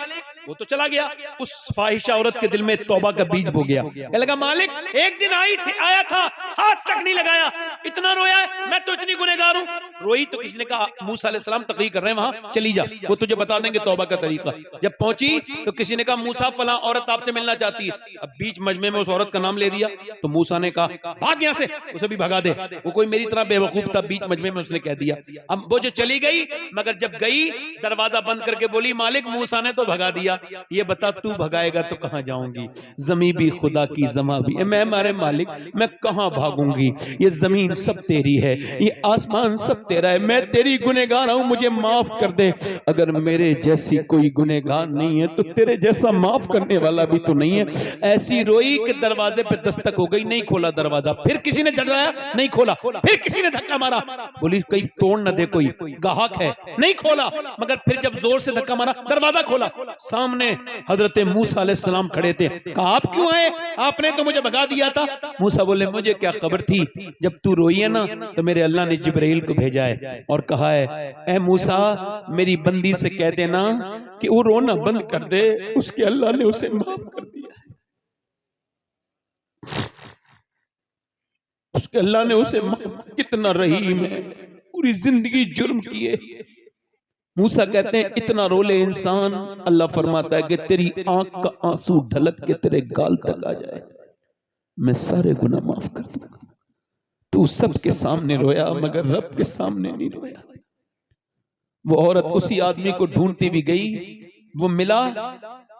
वो तो चला गया। उस फाहिशा औरत के दिल में तौबा का बीज बो गया। क्या लगा मालिक एक दिन आया था, हाथ तक नहीं लगाया, इतना रोया है, मैं तो इतनी गुनहगार हूं। रोई तो किसी ने कहा मूसा अलैहिस्सलाम तकरीर कर रहे हैं वहां, चली जा, वो तुझे बता देंगे तौबा का तरीका। जब पहुंची तो किसी ने कहा मूसा फला औरत आपसे मिलना चाहती है। अब बीच मजमे में उस औरत का नाम ले दिया तो मूसा ने कहा भाग यहां से, उसे भी भगा दे। वो कोई मेरी तरह बेवकूफ था, बीच मजमे में उसने कह दिया। अब वो जो चली गई, मगर जब गई दरवाजा बंद करके बोली मालिक मूसा ने तो भगा दिया, ये बता तू भगाएगा तो कहां जाऊंगी? जमीन भी खुदा की, जमा भी मैं मारे मालिक, मैं कहां भागूंगी? ये जमीन सब तेरी है, ये आसमान सब तेरा है, मैं तेरी गुनहगार हूं, मुझे माफ कर दे। अगर मेरे जैसी कोई गुनहगार नहीं है तो तेरे जैसा माफ करने वाला भी तो नहीं है। ऐसी रोई कि दरवाजे पे दस्तक हो गई, नहीं खोला दरवाजा। फिर किसी ने डराया, नहीं खोला। फिर किसी ने धक्का मारा, बोली कहीं तोड़ न दे, कोई गाहक है, नहीं खोला। मगर फिर जब जोर से धक्का मारा, दरवाजा खोला, सामने हजरत मूसा अलैहिस्सलाम खड़े थे। कहा आप क्यों आए? आपने तो मुझे भगा दिया था। मूसा बोले मुझे क्या खबर थी, जब तू रोई है ना तो मेरे अल्लाह ने जिब्राइल को भेजा है और कहा है ए मूसा मेरी बंदी से कह देना कि वो रोना बंद कर दे, उसके अल्लाह ने उसे माफ कर दिया है, उसके अल्लाह ने उसे माफ। कितना रहीम है, पूरी जिंदगी जुर्म किए। मूसा कहते हैं इतना रोले इंसान, अल्लाह फरमाता है कि तेरी आंख का आंसू ढलक के तेरे गाल तक आ जाए, मैं सारे गुनाह माफ कर दूंगा। तू सबके सामने रोया मगर रब के सामने नहीं रोया। वो औरत उसी आदमी को ढूंढती भी गई, वो मिला,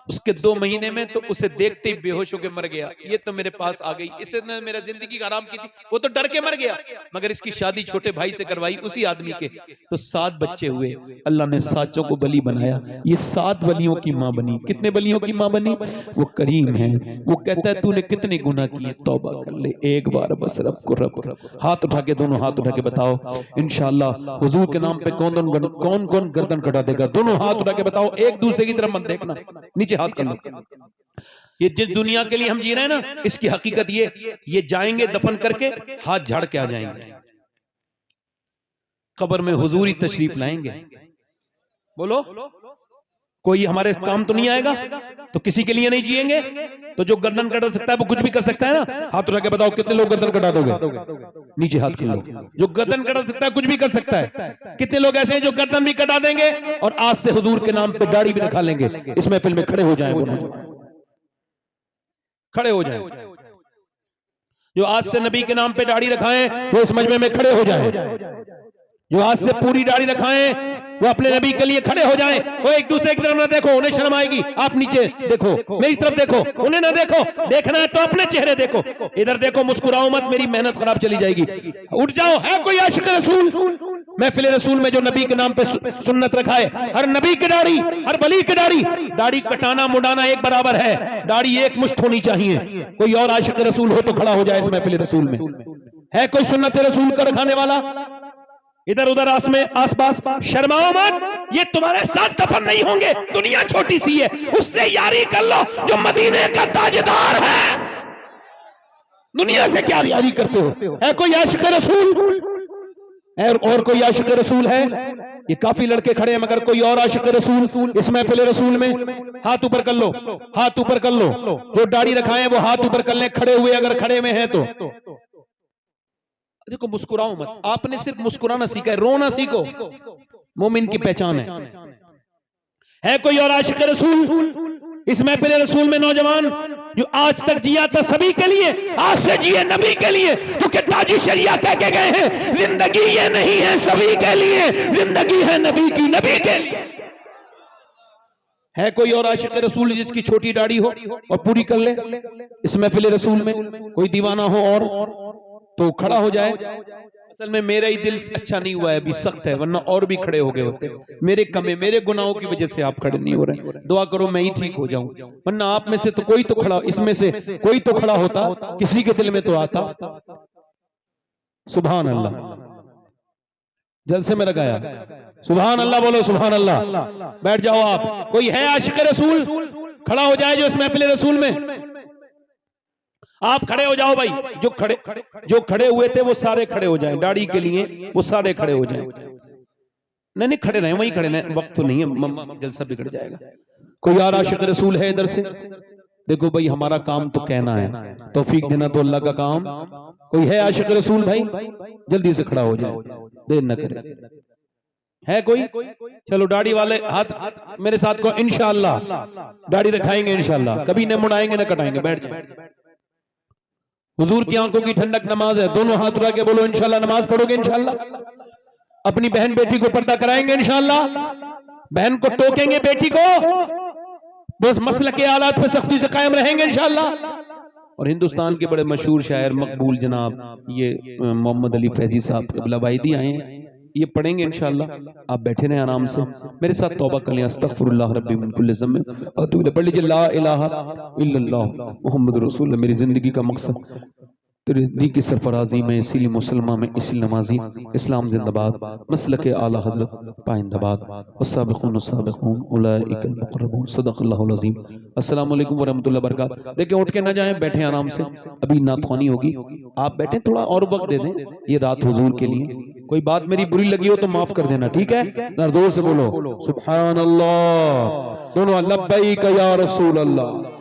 उसके 2 महीने में तो उसे देखते ही बेहोश होकर मर गया। ये तो मेरे पास आ गई, इसने मेरा जिंदगी हराम की थी, वो तो डर के मर गया। मगर इसकी शादी छोटे भाई से करवाई उसी आदमी के, तो 7 बच्चे हुए। अल्लाह ने 7 को बली बनाया, ये 7 बलियों की माँ बनी। कितने बलियों की माँ बनी? वो करीम है, वो कहता है तूने कितने गुनाह किए, तौबा कर ले एक बार बस, रब को रब। हाथ उठा के, दोनों हाथ उठा के बताओ इंशाअल्लाह हुजूर के नाम पे कौन कौन गर्दन कटा देगा? दोनों हाथ उठा के बताओ, एक दूसरे की तरफ मत देखना, नीचे हाथ कर लो। ये जिस दुनिया के लिए हम जी रहे हैं ना, इसकी हकीकत ये जाएंगे दफन करके हाथ झाड़ के आ जाएंगे, कब्र में हुजूरी तशरीफ लाएंगे। बोलो कोई हमारे काम तो नहीं आएगा, तो किसी के लिए नहीं जिएंगे। तो जो गर्दन कटा सकता है वो कुछ भी कर सकता है ना। हाथ उठा के बताओ कितने लोग गर्दन कटा दोगे? नीचे हाथ कर लो। जो गर्दन कटा सकता है कुछ भी कर सकता है। कितने लोग ऐसे हैं जो गर्दन भी कटा देंगे और आज से हुजूर के नाम पे दाढ़ी भी रखा लेंगे? इस महफिल में खड़े हो जाएं, खड़े हो जाएं। जो आज से नबी के नाम पे दाढ़ी रखाएं वो इस मजमे में खड़े हो जाएं। जो आज से पूरी दाढ़ी रखाएं वो अपने नबी के लिए खड़े हो जाएं, वो एक दूसरे की तरफ ना देखो, उन्हें शर्म आएगी। आप नीचे देखो, मेरी तरफ देखो, उन्हें ना देखो, देखना है तो अपने चेहरे देखो, इधर देखो, मुस्कुराओ मत, मेरी मेहनत खराब चली जाएगी। उठ जाओ, है कोई आशिक रसूल? महफिल रसूल में जो नबी के नाम पे सुन्नत रखा है, हर नबी की दाढ़ी, हर वली की दाढ़ी, दाढ़ी कटाना मुड़ाना एक बराबर है, दाढ़ी एक मुश्त होनी चाहिए। कोई और आशिक रसूल हो तो खड़ा हो जाए इस महफिल रसूल में। है कोई सुन्नत रसूल का रखाने वाला? इधर उधर आसपास शर्माओ मत, ये तुम्हारे साथ दफन नहीं होंगे। दुनिया छोटी सी है, उससे यारी कर लो जो मदीने का ताजदार है। दुनिया से क्या यारी करते हो? है कोई आशिक रसूल? और कोई आशिक रसूल है? ये काफी लड़के खड़े हैं, मगर कोई और आशिक रसूल इस महफिल रसूल में? हाथ ऊपर कर लो, हाथ ऊपर कर लो, जो दाढ़ी रखाए वो हाथ ऊपर कर ले, खड़े हुए अगर खड़े में हैं तो। देखो, मुस्कुराओ मत, आपने सिर्फ मुस्कुराना सीखा है, रोना सीखो, मोमिन की पहचान है कोई और आशिक रसूल इस महफिल रसूल में? नौजवान जो आज तक जिया था सभी के लिए, आज से जिए नबी के लिए, क्योंकि ताजी शरिया कह के गए हैं, जिंदगी ये नहीं है सभी के लिए, जिंदगी है नबी की, नबी के लिए। है कोई और आशिक रसूल जिसकी छोटी दाढ़ी हो और पूरी कर ले इस महफिल रसूल में? कोई दीवाना हो और तो खड़ा हो जाए। असल में मेरा ही दिल अच्छा नहीं हुआ है, अभी सख्त है, वरना और भी खड़े हो गए होते। मेरे कमे, मेरे गुनाहों की वजह से आप खड़े नहीं हो रहे। दुआ करो मैं ही ठीक हो जाऊं, वरना आप में से तो कोई तो खड़ा, इसमें से कोई तो खड़ा होता, किसी के दिल में तो आता। सुभान अल्लाह, जलसे में लगाया, सुभान अल्लाह बोलो, सुभान अल्लाह। बैठ जाओ आप। कोई है आशिक रसूल? खड़ा हो जाए जो इस महफिल रसूल में। आप खड़े हो जाओ भाई, जो खड़े हुए थे वो सारे खड़े हो जाएं, दाढ़ी के लिए वो सारे खड़े हो जाएं। नहीं खड़े रहे, वहीं खड़े रहे, वक्त तो नहीं है, जलसा बिगड़ जाएगा। कोई और आशिक रसूल है इधर से? देखो भाई, हमारा काम तो कहना है, तौफीक देना तो अल्लाह का काम। कोई है आशिक रसूल भाई? जल्दी से खड़ा हो जाए, देर न करे। है कोई? चलो दाढ़ी वाले हाथ मेरे साथ को, इंशाअल्लाह दाढ़ी रखाएंगे, इंशाअल्लाह कभी न मुड़ाएंगे न कटाएंगे। बैठ जाए। हुजूर की आंखों की ठंडक नमाज है, दोनों हाथ उठा के बोलो इंशाअल्लाह नमाज पढ़ोगे इंशाअल्लाह। अपनी बहन बेटी को पर्दा कराएंगे इंशाअल्लाह, बहन को टोकेंगे बेटी को, बस मसल के आलात पे सख्ती से कायम रहेंगे इंशाअल्लाह। और हिंदुस्तान के बड़े मशहूर शायर मकबूल जनाब ये मोहम्मद अली फैजी साहब वाहिदी आए हैं, ये पढ़ेंगे इंशाअल्लाह। आप बैठे रहें आराम से, मेरे साथ तौबा कर लें। अस्तगफिरुल्लाह रब्बी मिन कुल्लि ज़म्बिन व अतूबु इलैह। पढ़ लीजिए ला इलाहा इल्लल्लाह मुहम्मदुर रसूलुल्लाह। मेरी जिंदगी का मकसद तेरे दी की सरफराजी में, इसीलिए मुसलमान में इसीलिए नमाजी, इस्लाम जिंदाबाद, मसलक आला हजरत पाइंदाबाद, वस्साबिकून साबिकून उलाइकल मुक़र्रबून। सदक़ल्लाहुल अज़ीम। अस्सलामु अलैकुम व रहमतुल्लाहि व बरकातहू। देखिए उठ के ना जाएं, बैठे आराम से, अभी नातख़्वानी होगी, आप बैठे, थोड़ा और वक्त दे दें, ये रात हुजूर के लिए। कोई बात मेरी बुरी लगी हो तो माफ कर देना, ठीक है? जोर से बोलो सुभान अल्लाह, दोनों लब्बैक या रसूल अल्लाह।